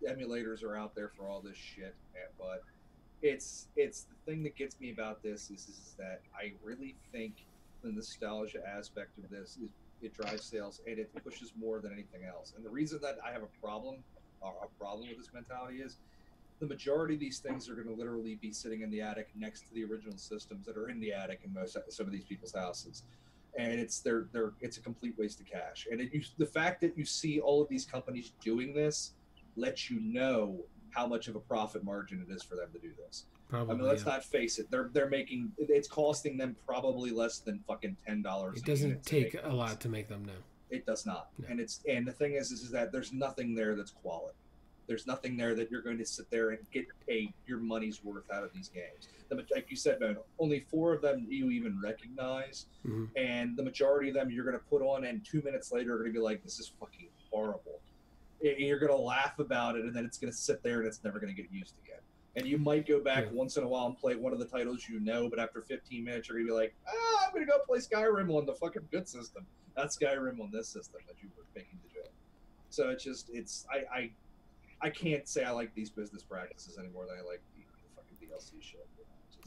emulators are out there for all this shit, but it's the thing that gets me about this is that I really think the nostalgia aspect of this is it drives sales, and it pushes more than anything else. And the reason that I have a problem with this mentality is the majority of these things are going to literally be sitting in the attic next to the original systems that are in the attic in some of these people's houses, and it's a complete waste of cash. And the fact that you see all of these companies doing this lets you know how much of a profit margin it is for them to do this. Probably, I mean, let's not face it. They're making, it's costing them probably less than fucking $10. It doesn't take a lot to make them know. It does not. No. And the thing is that there's nothing there that's quality. There's nothing there that you're going to sit there and get your money's worth out of these games. Like you said, man, only 4 of them you even recognize, and the majority of them you're going to put on, and 2 minutes later are going to be like, "This is fucking horrible." And you're going to laugh about it, and then it's going to sit there and it's never going to get used again. And you might go back once in a while and play one of the titles but after 15 minutes you're going to be like, I'm going to go play Skyrim on the fucking good system, not Skyrim on this system that you were making the joke. So I can't say I like these business practices any more than I like the fucking DLC shit.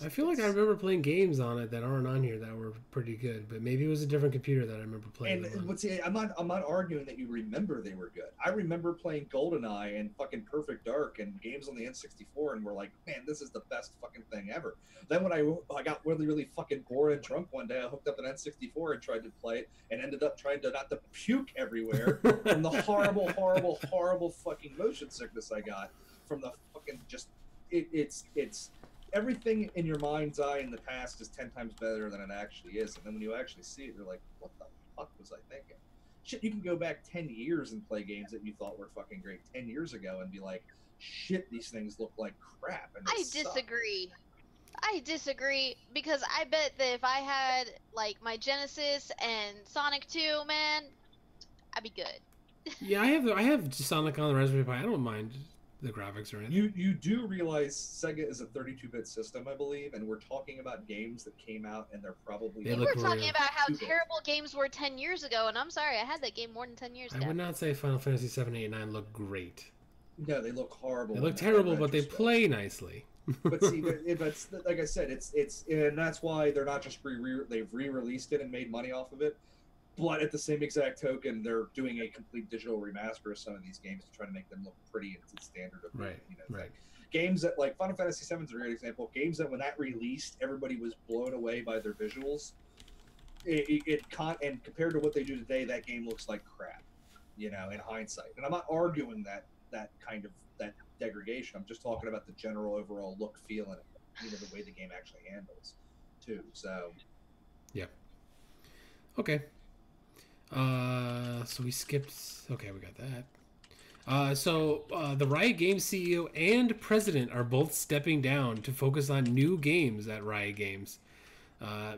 I feel like I remember playing games on it that aren't on here that were pretty good, but maybe it was a different computer that I remember playing. And I'm not arguing that you remember they were good. I remember playing GoldenEye and fucking Perfect Dark and games on the N64, and we're like, man, this is the best fucking thing ever. Then when I got really, really fucking bored and drunk one day, I hooked up an N64 and tried to play it, and ended up trying to not to puke everywhere from the horrible, horrible, horrible fucking motion sickness I got from the fucking it's everything in your mind's eye in the past is 10 times better than it actually is. And then when you actually see it, you're like, what the fuck was I thinking? Shit, you can go back 10 years and play games that you thought were fucking great 10 years ago and be like, shit, these things look like crap. And I disagree. I disagree, because I bet that if I had, like, my Genesis and Sonic 2, man, I'd be good. Yeah, I have Sonic on the Raspberry Pi. I don't mind the graphics or anything. You do realize Sega is a 32-bit system, I believe, and we're talking about games that came out and they're probably... We're talking about how terrible games were 10 years ago, and I'm sorry, I had that game more than 10 years ago. I would not say Final Fantasy 7, 8, and 9 look great. No, they look horrible. They look terrible, but they play nicely. But see, but like I said, it's and that's why they're not just they've re-released it and made money off of it. But at the same exact token, they're doing a complete digital remaster of some of these games to try to make them look pretty and to the standard of right. Games that, like Final Fantasy VII is a great example. Games that when that released, everybody was blown away by their visuals. And compared to what they do today, that game looks like crap, in hindsight. And I'm not arguing that kind of that degradation. I'm just talking about the general overall look, feel, and the way the game actually handles, too. So, yeah. Okay. So we skipped. Okay, we got that. So the Riot Games CEO and president are both stepping down to focus on new games at Riot Games.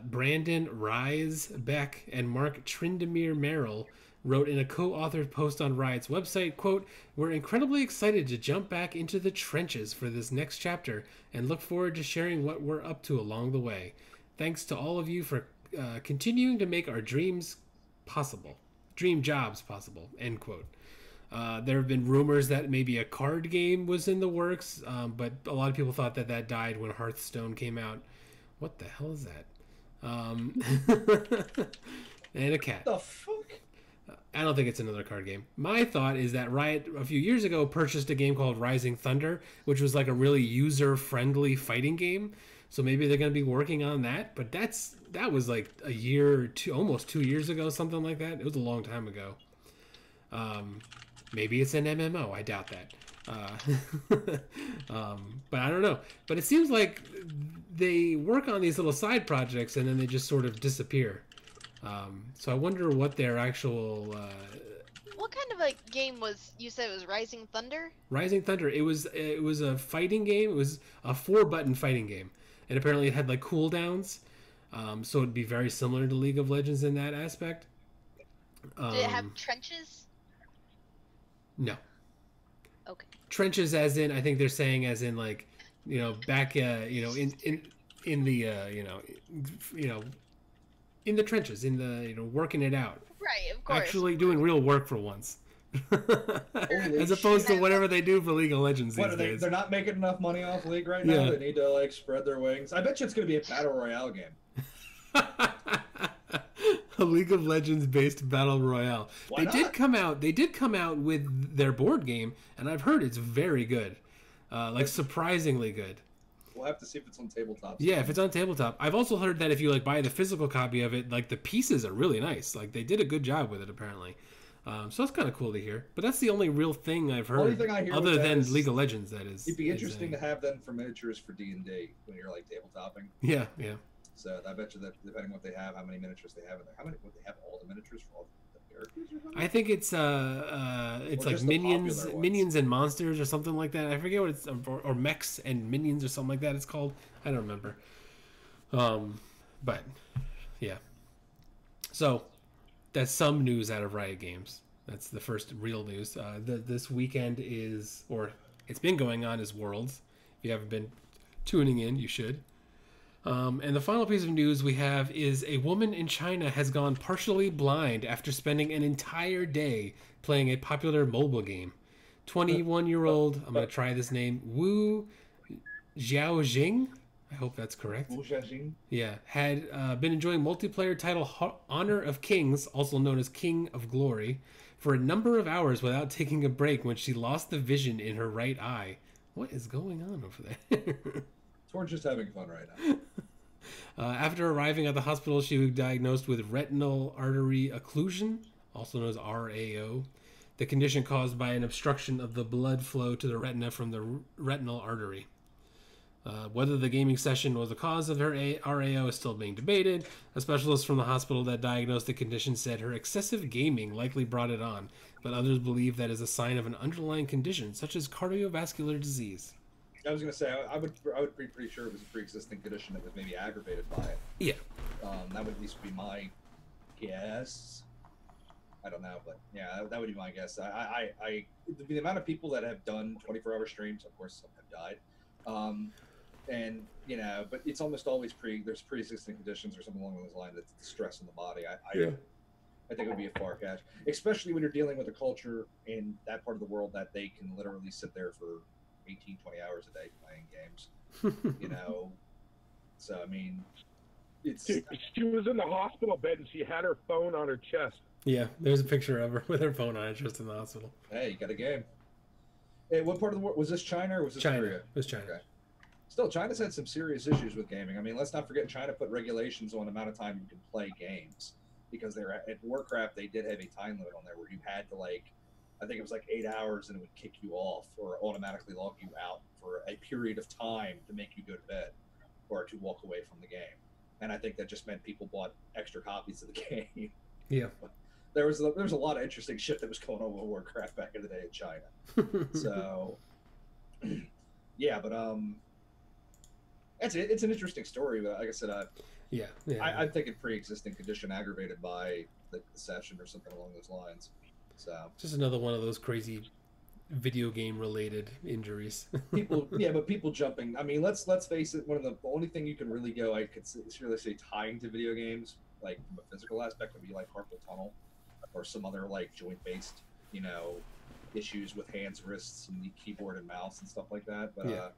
Brandon Riesbeck and Mark Tryndamere Merrill wrote in a co-authored post on Riot's website, quote, "We're incredibly excited to jump back into the trenches for this next chapter and look forward to sharing what we're up to along the way. Thanks to all of you for continuing to make our dream jobs possible," end quote. There have been rumors that maybe a card game was in the works, but a lot of people thought that died when Hearthstone came out. What the hell is that? And a cat. The fuck? I don't think it's another card game. My thought is that Riot a few years ago purchased a game called Rising Thunder, which was like a really user-friendly fighting game. So maybe they're going to be working on that. But that was like a year or two, almost 2 years ago, something like that. It was a long time ago. Maybe it's an MMO. I doubt that. But I don't know. But it seems like they work on these little side projects and then they just sort of disappear. So I wonder what their actual... What kind of a game you said it was Rising Thunder? Rising Thunder. It was a fighting game. It was a 4-button fighting game. And apparently it had like cooldowns. So it'd be very similar to League of Legends in that aspect. Did it have trenches? No. Okay. Trenches as in, I think they're saying as in like, back, in the, in the trenches, in the, working it out. Right, of course. Actually doing real work for once. As opposed to whatever they do for League of Legends these days. They're not making enough money off League right now. Yeah. They need to spread their wings. I bet you it's going to be a battle royale game. a League of Legends based battle royale. Why They did not? come out. They did come out with their board game, and I've heard it's very good, like surprisingly good. We'll have to see if it's on tabletop. Yeah, if it's on tabletop. I've also heard that if you like buy the physical copy of it, like the pieces are really nice. Like they did a good job with it apparently. So that's kind of cool to hear. But that's the only real thing I've heard, Only thing I hear other with that than is League of Legends. That is. It'd be is, interesting to have them for miniatures for D&D when you're like tabletopping. Yeah, yeah. So I bet you that depending on what they have, how many miniatures they have in there, would they have all the miniatures for all the characters or something? I think it's Or like just the minions, popular ones? minions and monsters or something like that. I forget what it's or mechs and minions or something like that. It's called. I don't remember. But yeah. So that's some news out of Riot Games. That's the first real news. This weekend is, or it's been going on, is Worlds. If you haven't been tuning in, you should. And the final piece of news we have is a woman in China has gone partially blind after spending an entire day playing a popular mobile game. 21-year-old, I'm going to try this name, Wu Xiaojing. I hope that's correct. Wu Xiaojing? Yeah, had been enjoying multiplayer title Honor of Kings, also known as King of Glory, for a number of hours without taking a break when she lost the vision in her right eye. What is going on over there? We're just having fun right now. After arriving at the hospital, she was diagnosed with retinal artery occlusion, also known as RAO, the condition caused by an obstruction of the blood flow to the retina from the retinal artery. Whether the gaming session was the cause of her RAO is still being debated. A specialist from the hospital that diagnosed the condition said her excessive gaming likely brought it on, but others believe that is a sign of an underlying condition, such as cardiovascular disease. I was gonna say I would be pretty sure it was a pre-existing condition that was maybe aggravated by it. Yeah. That would at least be my guess. I don't know, but yeah, that would be my guess. The amount of people that have done 24-hour streams, of course, some have died. And you know, but it's almost always there's pre-existing conditions or something along those lines that's stress in the body. I think it would be a far catch, especially when you're dealing with a culture in that part of the world that they can literally sit there for 18, 20 hours a day playing games. You know, so I mean, it's. She was in the hospital bed and she had her phone on her chest. Yeah, there's a picture of her with her phone on it just in the hospital. Hey, you got a game. Hey, what part of the world was this? China or was this China. Korea? It was China. Okay. Still, China's had some serious issues with gaming. I mean, let's not forget China put regulations on the amount of time you can play games because they're at Warcraft. They did have a time limit on there where you had to I think it was 8 hours, and it would kick you off or automatically log you out for a period of time to make you go to bed or to walk away from the game. And I think that just meant people bought extra copies of the game. Yeah. There was a lot of interesting shit that was going on with Warcraft back in the day in China. So, yeah, but it's an interesting story. But like I said, yeah. I'm thinking pre-existing condition aggravated by the session or something along those lines. So just another one of those crazy video game related injuries. People jumping. I mean, let's face it. The only thing you can really go, I could really say, tying to video games, like from a physical aspect, would be like carpal tunnel or some other joint based, issues with hands, wrists, and the keyboard and mouse and stuff like that. But Yeah.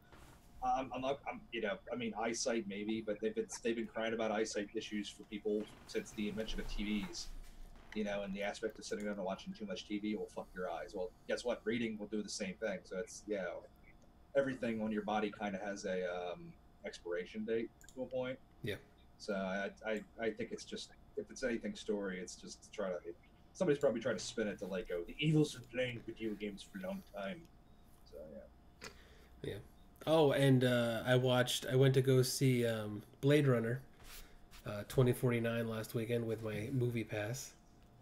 I mean, eyesight maybe, but they've been crying about eyesight issues for people since the invention of TVs. And the aspect of sitting down and watching too much TV will fuck your eyes. Well, guess what? Reading will do the same thing. So it's everything on your body kind of has a expiration date to a point. Yeah. So I think it's just, if it's anything story, it's just to try to. Somebody's probably trying to spin it to the evils of playing video games for a long time. So yeah. Yeah. Oh, and I went to go see Blade Runner 2049 last weekend with my movie pass.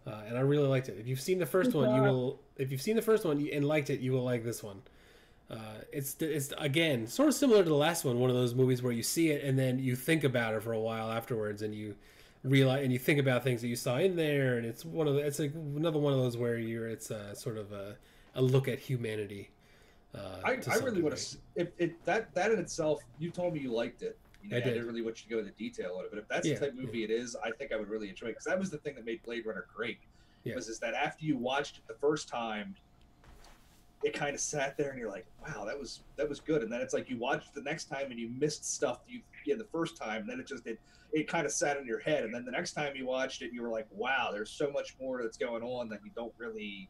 And I really liked it. If you've seen the first one, and liked it, you will like this one. It's again sort of similar to the last one. One of those movies where you see it and then you think about it for a while afterwards, and you realize and you think about things that you saw in there. And it's another one of those where it's sort of a look at humanity. I really want to. If that in itself, you told me you liked it. I didn't really want you to go into detail on it, but if that's the type of movie it is, I think I would really enjoy it, because that was the thing that made Blade Runner great. Is that after you watched it the first time, it kind of sat there and you're like, wow, that was good. And then it's like you watched the next time and you missed stuff you did the first time, and then it kind of sat in your head. And then the next time you watched it, you were like, wow, there's so much more that's going on that you don't really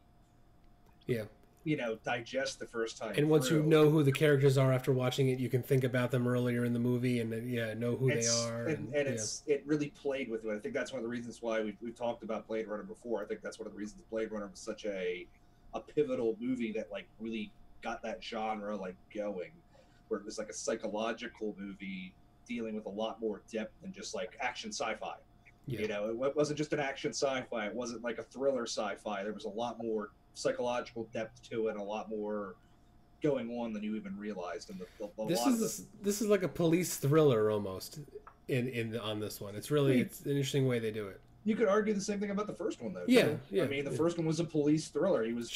digest the first time. And once you know who the characters are after watching it, you can think about them earlier in the movie and know who they are. And it really played with you. I think that's one of the reasons why we've talked about Blade Runner before. I think that's one of the reasons Blade Runner was such a pivotal movie that like really got that genre like going, where it was like a psychological movie dealing with a lot more depth than just like action sci-fi. Yeah. It wasn't just an action sci-fi. It wasn't like a thriller sci-fi. There was a lot more psychological depth to it, and a lot more going on than you even realized. And this is like a police thriller almost on this one. It's really it's an interesting way they do it. You could argue the same thing about the first one, though. Yeah. I mean, the first one was a police thriller. He was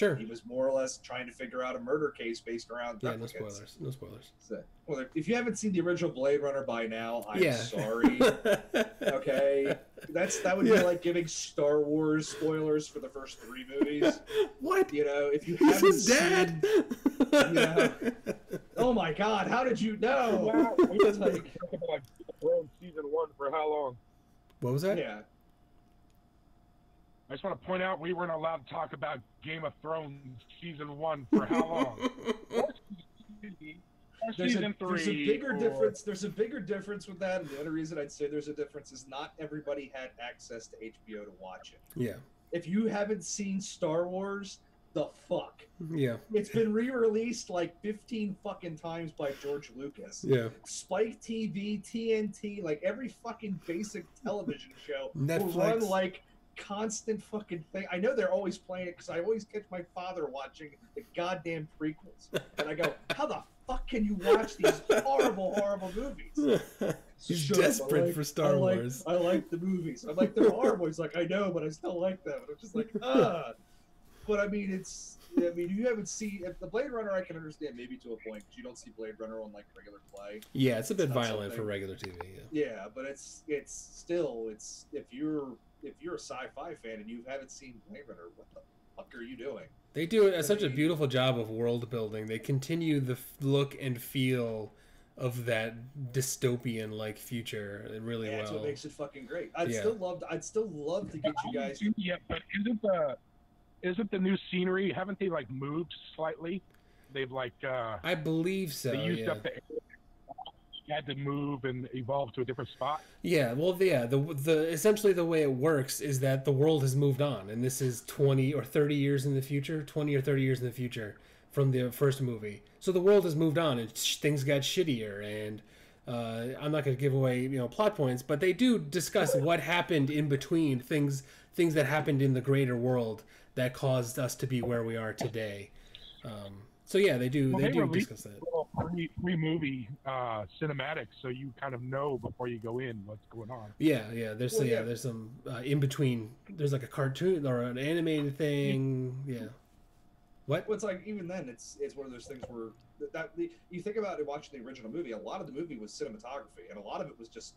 more or less trying to figure out a murder case based around replicants. No spoilers. So, well, if you haven't seen the original Blade Runner by now, I'm sorry. Okay, that would be like giving Star Wars spoilers for the first 3 movies. What? If you haven't seen, oh my God, how did you know? Wow, we just like season 1 for how long? What was that? Yeah. I just want to point out we weren't allowed to talk about Game of Thrones season 1 for how long? Season 3. There's a bigger difference. There's a bigger difference with that, and the only reason I'd say there's a difference is not everybody had access to HBO to watch it. Yeah. If you haven't seen Star Wars, the fuck. Yeah. It's been re-released like 15 fucking times by George Lucas. Yeah. Spike TV, TNT, like every fucking basic television show Netflix. will run like constant fucking thing. I know they're always playing it because I always catch my father watching the goddamn prequels, and I go, "How the fuck can you watch these horrible, horrible movies?" He's desperate for Star Wars. I like the movies. I'm like, they're horrible. He's like, I know, but I still like them. And I'm just like, But I mean, if you haven't seen the Blade Runner, I can understand maybe to a point because you don't see Blade Runner on like regular play. Yeah, it's a bit violent for regular TV. Yeah, but it's still if you're a sci-fi fan and you haven't seen Blade Runner, what the fuck are you doing? They do such a beautiful job of world building. They continue the look and feel of that dystopian like future really well. That's what makes it fucking great. I'd still love to get you guys. Yeah, but isn't the new scenery? Haven't they like moved slightly? They've like I believe so. They used up the area. Had to move and evolve to a different spot. Yeah, well, the essentially the way it works is that the world has moved on, and this is 20 or 30 years in the future, from the first movie. So the world has moved on, and things got shittier. And I'm not going to give away plot points, but they do discuss what happened in between things that happened in the greater world that caused us to be where we are today. So yeah, they do discuss that. Free movie cinematics, so you kind of know before you go in what's going on. Yeah. There's some in between. There's like a cartoon or an animated thing. Yeah. What? Well, it's like even then, it's one of those things where you think about it watching the original movie. A lot of the movie was cinematography, and a lot of it was just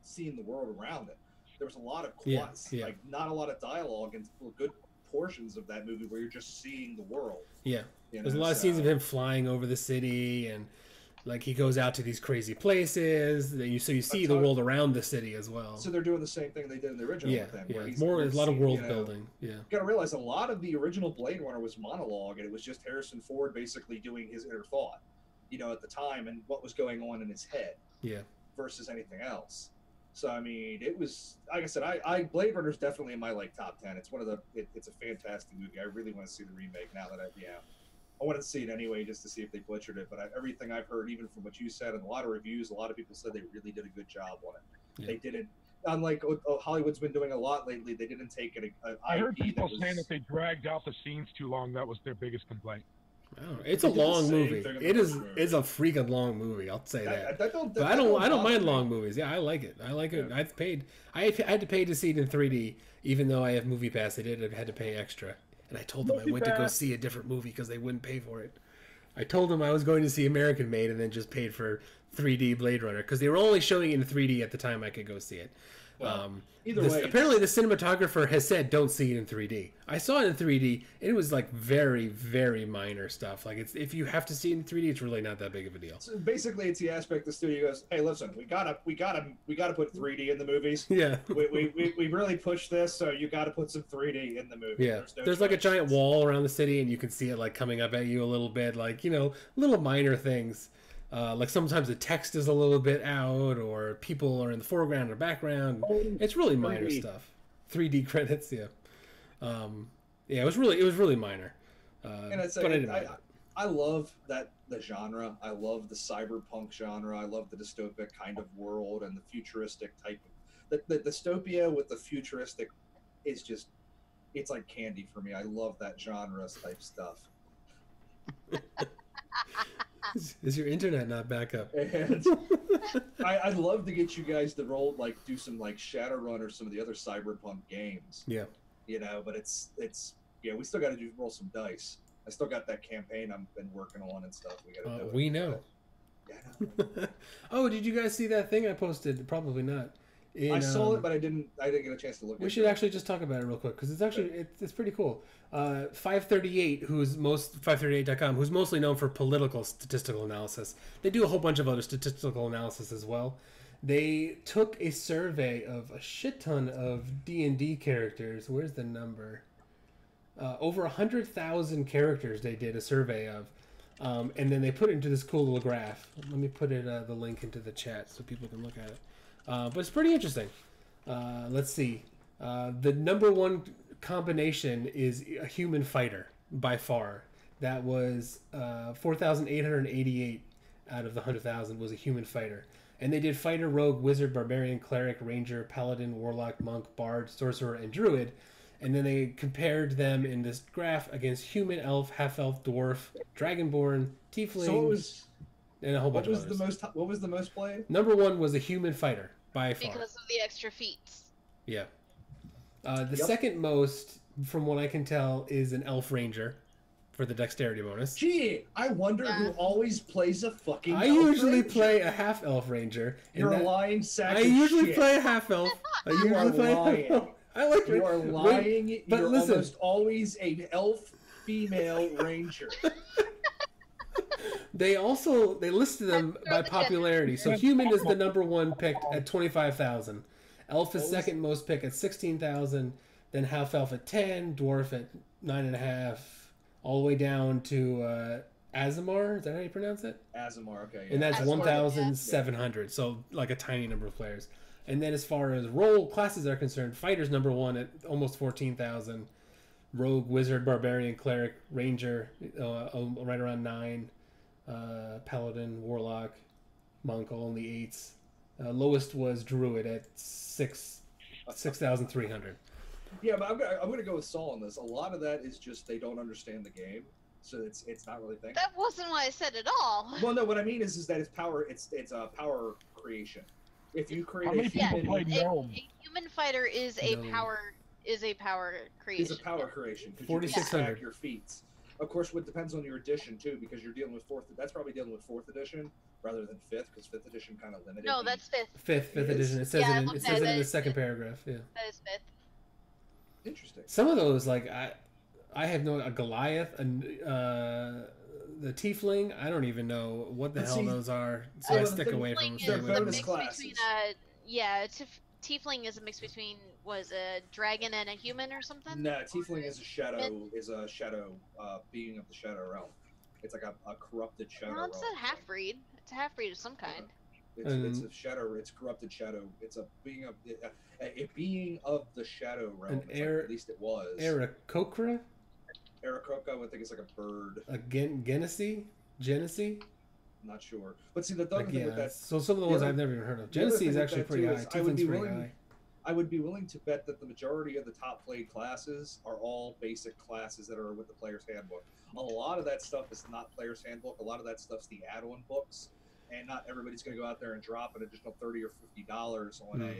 seeing the world around it. There was a lot of plots, like not a lot of dialogue, and good portions of that movie where you're just seeing the world. Yeah. There's a lot of scenes of him flying over the city, and like he goes out to these crazy places. You see the world around the city as well. So they're doing the same thing they did in the original. Where a lot of world building. Yeah, you gotta realize a lot of the original Blade Runner was monologue, and it was just Harrison Ford basically doing his inner thought, at the time and what was going on in his head. Yeah. Versus anything else. So I mean, it was like I said, Blade Runner's definitely in my top 10. It's it's a fantastic movie. I really want to see the remake now that I wanted to see it anyway just to see if they butchered it. But everything I've heard, even from what you said, and a lot of reviews, a lot of people said they really did a good job on it. Yeah. They didn't, unlike Hollywood's been doing a lot lately. They didn't take an I heard people saying that they dragged out the scenes too long. That was their biggest complaint. It's a long movie. It's a freaking long movie. I'll say that. But I don't mind long movies. Yeah, I like it. Yeah. I had to pay to see it in 3D, even though I have Movie Pass. I had to pay extra, and I told them I went to go see a different movie because they wouldn't pay for it. I told them I was going to see American Made, and then just paid for 3D Blade Runner because they were only showing it in 3D at the time I could go see it. Well, either way, apparently the cinematographer has said don't see it in 3D. I saw it in 3D, and it was like very, very minor stuff. Like if you have to see it in 3D, it's really not that big of a deal. So basically, it's the aspect the studio goes, "Hey, listen, we gotta put 3D in the movies. Yeah. we really push this, so you got to put some 3D in the movie." Yeah, no there's like a choice. giant wall around the city, and you can see it like coming up at you a little bit, like little minor things. Like sometimes the text is a little bit out, or people are in the foreground or background. It's really minor 3D. stuff. 3D credits, yeah. Yeah, it was really minor. And it's but I didn't mind it. I love the genre. I love the cyberpunk genre. I love the dystopic kind of world and the futuristic type of the dystopia with the futuristic is just it's like candy for me. I love that genre type stuff. Is your internet not back up? And I'd love to get you guys to do some like Shadowrun or some of the other cyberpunk games. Yeah. But it's we still got to roll some dice. I still got that campaign I've been working on and stuff. We got to do it. We know. Yeah, I know. Oh, did you guys see that thing I posted? Probably not. I saw it, but I didn't get a chance to look at it. We should actually just talk about it real quick because it's actually it's pretty cool. 538, 538.com, who's mostly known for political statistical analysis. They do a whole bunch of other statistical analysis as well. They took a survey of a shit ton of D&D characters. Where's the number? Over 100,000 characters they did a survey of. And then they put it into this cool little graph. Let me put the link into the chat so people can look at it. But it's pretty interesting. Let's see. The number one combination is a human fighter by far. That was 4,888 out of the 100,000 was a human fighter. And they did fighter, rogue, wizard, barbarian, cleric, ranger, paladin, warlock, monk, bard, sorcerer, and druid. And then they compared them in this graph against human, elf, half-elf, dwarf, dragonborn, tiefling, So and a whole bunch of what was the most played? Number one was a human fighter by far. Because of the extra feats. Yeah. The second most, from what I can tell, is an elf ranger for the dexterity bonus. Gee, I wonder who always plays a fucking I elf usually ranger. play a half elf ranger. and You're a that- lying sack I of usually shit. play a half elf. I You usually are play a lying. half elf. I like You are lying. But You're listen. almost always an elf female ranger. They listed them by popularity. So human is the number one picked at 25,000. Elf is second most picked at 16,000. Then half elf at 10. Dwarf at 9.5. All the way down to Azamar. Is that how you pronounce it? Azamar, okay. Yeah. And that's Azamar, 1,700. So like a tiny number of players. And then as far as role classes are concerned, fighter's number one at almost 14,000. Rogue, wizard, barbarian, cleric, ranger, right around 9. Paladin, warlock, monk, all in the 8s. Lowest was druid at 6,300. Yeah, but I'm gonna go with Saul on this. A lot of that is just they don't understand the game, so it's not really thinking. That wasn't what I said at all. Well, no, what I mean is that it's power. It's a power creation. If you create How many a people human, play Gnome? A human fighter is a No. power creation. it's a power creation. 'cause you can 4,600. stack your feats. Of course, what depends on your edition too, because you're dealing with fourth. That's probably dealing with fourth edition rather than fifth, because fifth edition kind of limited. No, the- that's fifth. Fifth It is. edition. It says Yeah, I it in, looked it says at it in the it. second paragraph. Yeah. That is fifth. Interesting. Some of those, like I have no a Goliath, and the Tiefling. I don't even know what the But hell see, those are, so well, I the stick thing- away from Tiefling them. They're is stay away a from bonus mix them. classes. between Tiefling is a mix between a dragon and a human or something. No, Tiefling is a shadow. Being of the shadow realm. It's like a corrupted shadow No, realm. it's a half breed. It's a half breed of some kind. It's a shadow. It's corrupted shadow. It's a being of the shadow realm. An At least it was. Aarakocra? Aarakocra, I think it's like a bird. A Genesee? Genesee? I'm not sure. But see, the other Like, thing yeah. with that, So some of the the ones other- I've never even heard of. the other Genesee thing is with actually that, pretty too, high. is I would Tiefling's be pretty willing- high. I would be willing to bet that the majority of the top played classes are all basic classes that are with the player's handbook. A lot of that stuff is not player's handbook. A lot of that stuff's the add-on books, and not everybody's going to go out there and drop an additional $30 or $50 on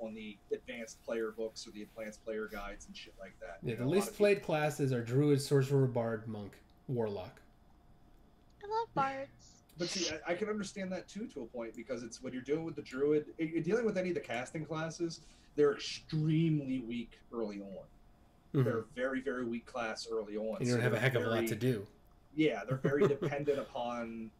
on the advanced player books or the advanced player guides and shit like that. Yeah, You the know, a lot least of played classes are Druid, Sorcerer, Bard, Monk, Warlock. I love bards. But see, I can understand that too, to a point, because it's when you're dealing with the druid, you're dealing with any of the casting classes, they're extremely weak early on. Mhm. They're very, very weak class early on. You don't have a heck of a lot to do. Yeah, they're very dependent upon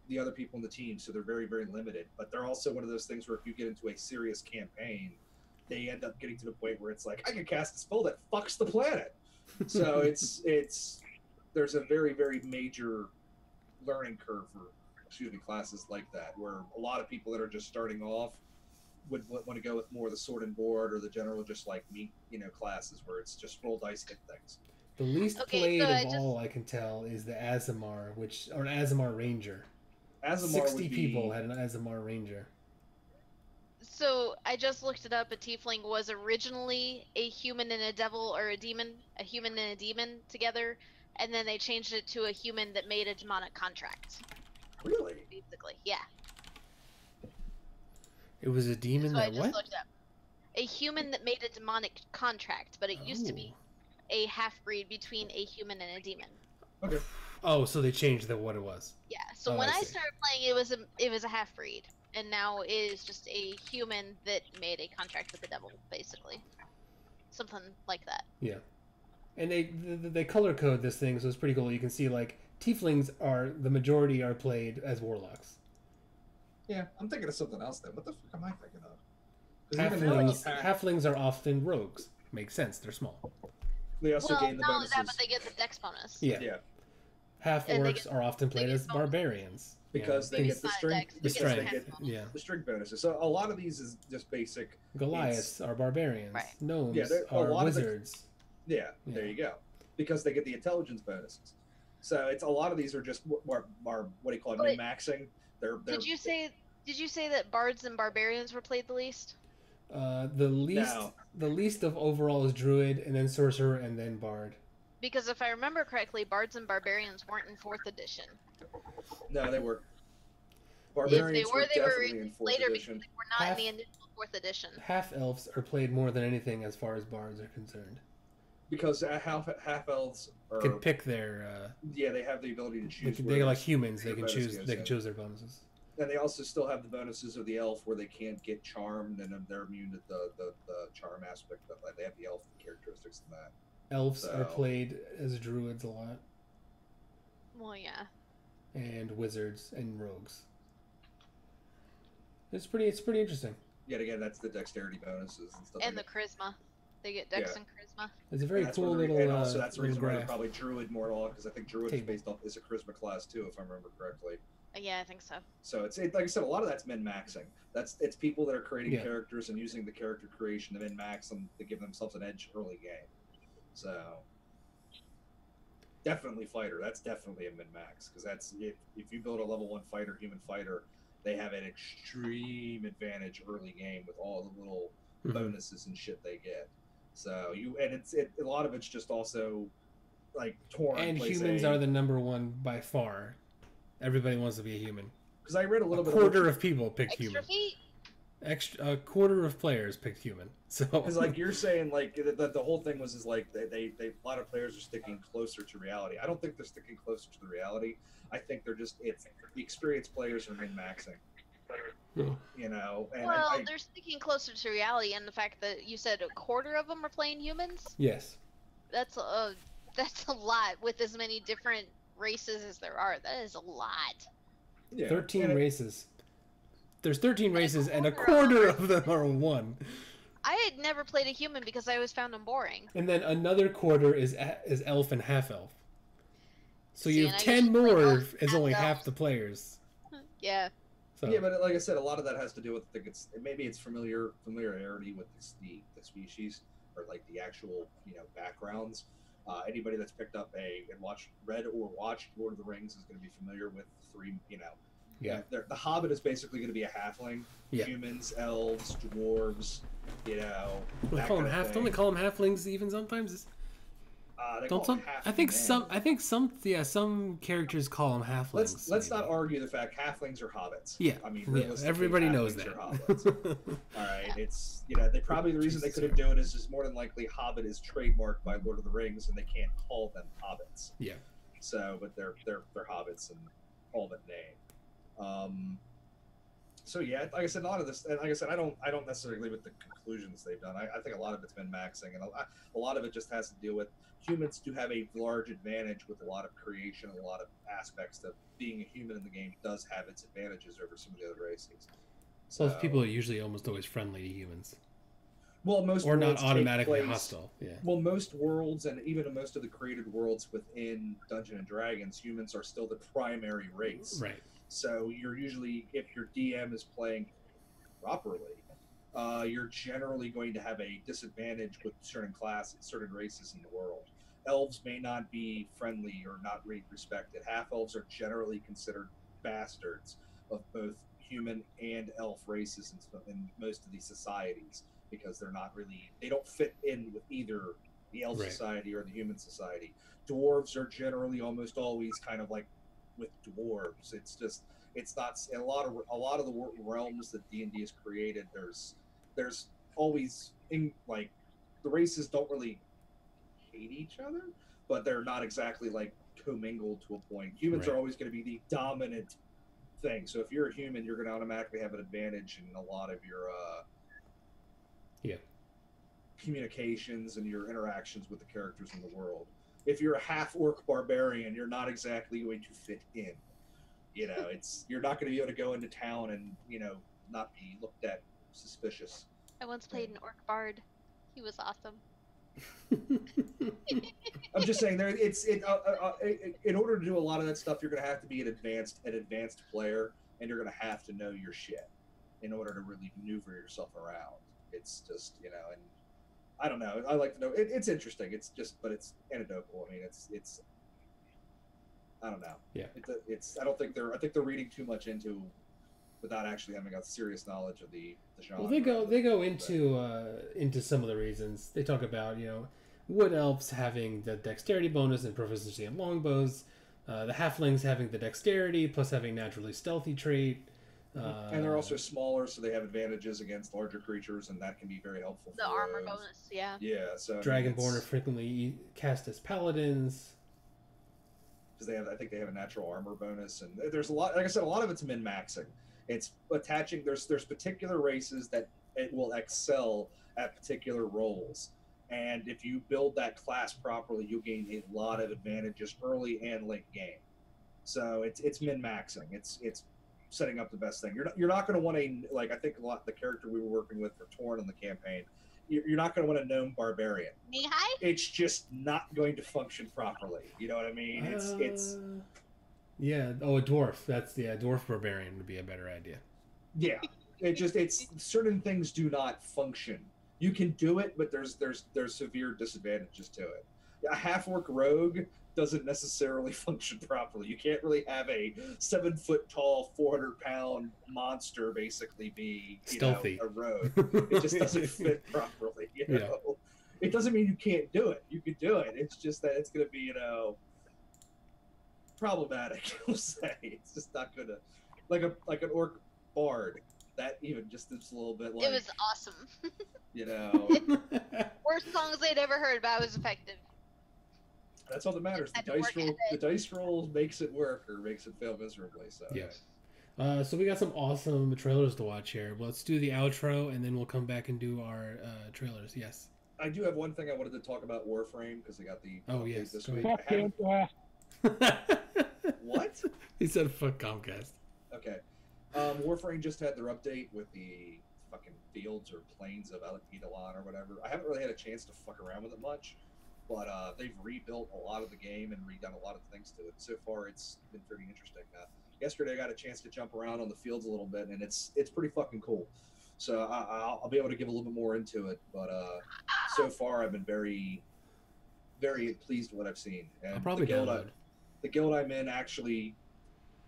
the other people in the team, so they're very, very limited. But they're also one of those things where if you get into a serious campaign, they end up getting to the point where it's like, I can cast a spell that fucks the planet. So it's there's a very, very major learning curve for classes like that, where a lot of people that are just starting off would want to go with more of the sword and board or the general, just like me, classes where it's just roll dice, hit things. The least Okay, played so of all I can tell is the Azamar, or an Azamar Ranger. Azamar 60 would be, people had an Azamar Ranger. So I just looked it up. A tiefling was originally a human and a devil, or a human and a demon together, and then they changed it to a human that made a demonic contract. Really? Basically, yeah. It was a demon So I that just what? looked up. A human that made a demonic contract, but it used to be a half-breed between a human and a demon. Okay. Oh, so they changed what it was. Yeah. So Oh, when I I see. started playing, it was a half-breed, and now it is just a human that made a contract with the devil, basically. Something like that. Yeah. And they color code this thing, so it's pretty cool. You can see like tieflings the majority are played as warlocks. Yeah, I'm thinking of something else then. What the fuck am I thinking of? 'Cause even though Halflings are often rogues. Makes sense. They're small. they also Well, gain the not only bonuses. that, but they get the dex bonus. Yeah. Yeah, Half And they orcs get- are often played get as bonus. barbarians. because Yeah. they It's get the not string. dex, The they get strength. half bonus. Yeah. The string bonuses. So a lot of these is just basic. Goliaths are barbarians. Right. Gnomes Yeah, a are lot of the- wizards. Yeah, there Yeah. you go. Because they get the intelligence bonuses. So it's a lot of these are just more what do you call it? Wait. Min-maxing. They're Did you say that bards and barbarians were played the least? The least of overall is druid, and then sorcerer, and then bard. Because if I remember correctly, bards and barbarians weren't in 4th edition. No, they were. If Barbarians they were definitely released in 4th later edition. because they were not Half- in the initial 4th edition. Half elves are played more than anything as far as bards are concerned. Because half elves are Can pick their. yeah, they have the ability to choose. They where like humans. They their can bonus choose. goes, They can yeah. choose their bonuses. And they also still have the bonuses of the elf, where they can't get charmed, and they're immune to the charm aspect of that. They have the elf characteristics in that. Elves are So- played as druids a lot, Well, yeah. and wizards and rogues. It's pretty interesting. Yet again, that's the dexterity bonuses and stuff. And the like charisma. They get dex Yeah. and charisma. It's a that. very And that's cool one of the- little. and also that's the little reason why they're graph. probably druid more all, because I think druid is Table. based off is a charisma class too, if I remember correctly. Yeah, I think so. So it's like I said, a lot of that's min maxing. It's people that are creating Yeah. characters and using the character creation to min max them to give themselves an edge early game. So definitely fighter. That's definitely a min max, because that's if you build a level 1 fighter, human fighter, they have an extreme advantage early game with all the little Mhm. bonuses and shit they get. So a lot of it's just also like Torn And plays humans are the number one by far. Everybody wants to be a human. because I read a A little bit quarter of people picked Extra human. feet? A quarter of players picked human. So because like you're saying, like the whole thing was is like they a lot of players are sticking closer to reality. I don't think they're sticking closer to the reality. I think they're just the experienced players are min maxing. Yeah. You know, and Well, they're sticking closer to reality, and the fact that you said a quarter of them are playing humans. yes, That's a lot with as many different races as there are. That is a lot. yeah, 13 and races. There's 13 races, and a quarter quarter of them are one. I had never played a human because I always found them boring. And then another quarter is elf and half elf. So See, you and have I 10 usually play more elf as and only half half elves. the players. Yeah. So Yeah, but like I said, a lot of that has to do with maybe it's familiarity with the species or like the actual backgrounds. Anybody that's picked up read or watched Lord of the Rings is going to be familiar with Yeah. The Hobbit is basically going to be a halfling. Yeah. Humans, elves, dwarves, Don't that they kind of don't they thing. call them halflings even sometimes? They Don't call some? them half I think men. some characters call them halflings. Let's maybe. not argue the fact halflings are hobbits. Yeah, I mean, yeah, realistically, everybody knows halflings that. are hobbits. All right, it's they probably the reason they Jesus, couldn't do it is more than likely Hobbit is trademarked by Lord of the Rings and they can't call them hobbits. Yeah. So, but they're hobbits and all but name. So yeah, like I said, a lot of this, and like I said, I don't necessarily agree with the conclusions they've done. I think a lot of it's been maxing, and a lot of it just has to do with humans do have a large advantage with a lot of creation and a lot of aspects that being a human in the game does have its advantages over some of the other races. So people are usually almost always friendly to humans. Well, most or not worlds take automatically place- hostile. Yeah. Well, most worlds and even most of the created worlds within Dungeons and Dragons, humans are still the primary race. Right. So you're usually, if your DM is playing properly, you're generally going to have a disadvantage with certain classes, certain races in the world. Elves may not be friendly or not respected. Half elves are generally considered bastards of both human and elf races in most of these societies, because they don't fit in with either the elf Right. society or the human society. Dwarves are generally almost always kind of like with dwarves. It's not a lot of the realms that D&D has created. There's always like the races don't really hate each other, but they're not exactly like commingled to a point. Humans Right. are always going to be the dominant thing. So if you're a human, you're going to automatically have an advantage in a lot of your communications and your interactions with the characters in the world. If you're a half-orc barbarian, you're not exactly going to fit in. You're not going to be able to go into town and not be looked at suspicious. I once played an orc bard. He was awesome. I'm just saying, in order to do a lot of that stuff, you're going to have to be an advanced player, and you're going to have to know your shit in order to really maneuver yourself around. It's just, and I don't know. I like to know. It's interesting. But it's anecdotal. I mean, it's. I don't know. Yeah. I think they're reading too much without actually having a serious knowledge of the genre. Well, they go into some of the reasons. They talk about wood elves having the dexterity bonus and proficiency in longbows, the halflings having the dexterity plus having naturally stealthy trait. And they're also smaller, so they have advantages against larger creatures, and that can be very helpful. The armor bonus, yeah. Yeah, so Dragonborn are frequently cast as paladins. Because I think they have a natural armor bonus, and there's a lot. Like I said, a lot of it's min maxing. It's attaching. There's particular races that it will excel at particular roles, and if you build that class properly, you gain a lot of advantages early and late game. So it's min maxing. It's setting up the best thing. You're not going to want I think the character we were working with for Torn in the campaign. You're not going to want a gnome barbarian. Knee-high? It's just not going to function properly. You know what I mean? It's yeah. Oh, a dwarf. Dwarf barbarian would be a better idea. Yeah. It's certain things do not function. You can do it, but there's severe disadvantages to it. A half-orc rogue doesn't necessarily function properly. You can't really have a 7 foot tall, 400-pound monster basically be stealthy a rogue. It just doesn't fit properly. It doesn't mean you can't do it. You can do it. It's just that it's going to be problematic. We'll say it's just not going to like an orc bard. That even just is a little bit like It was awesome. Worst songs they'd ever heard, but it was effective. That's all that matters. The dice roll makes it work or makes it fail miserably. So yeah. So we got some awesome trailers to watch here. Let's do the outro and then we'll come back and do our trailers. Yes. I do have one thing I wanted to talk about Warframe because they got the yes this week. Fuck Comcast. What? He said fuck Comcast. Okay. Warframe just had their update with the fucking fields or plains of Eidolon or whatever. I haven't really had a chance to fuck around with it much. But they've rebuilt a lot of the game and redone a lot of things to it. So far, it's been pretty interesting. Yesterday, I got a chance to jump around on the fields a little bit, and it's pretty fucking cool. So I'll be able to give a little bit more into it. But so far, I've been very, very pleased with what I've seen. And I'll probably download. The guild I'm in, actually,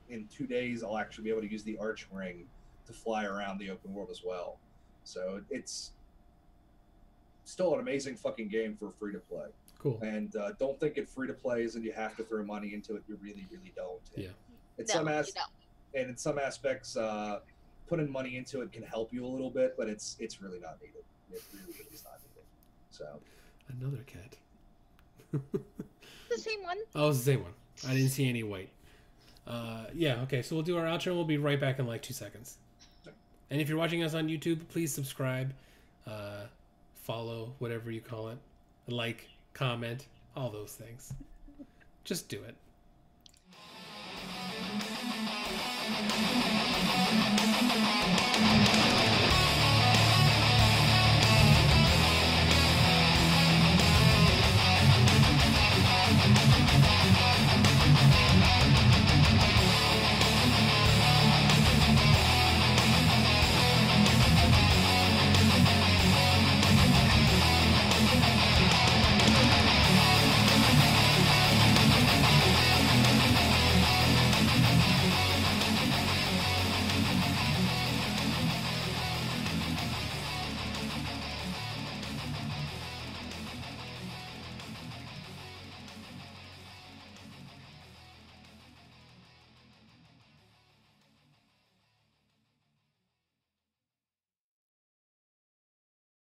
in 2 days, I'll actually be able to use the Arch Ring to fly around the open world as well. So it's still an amazing fucking game for free to play. Cool. And don't think it free to play is and you have to throw money into it. You really, really don't. Yeah. In some aspects, putting money into it can help you a little bit, but it's really not needed. It really is not needed. So. Another cat. The same one. Oh, it's the same one. I didn't see any white. Yeah, okay, so we'll do our outro. We'll be right back in like 2 seconds. And if you're watching us on YouTube, please subscribe, follow, whatever you call it, like, comment, all those things. Just do it.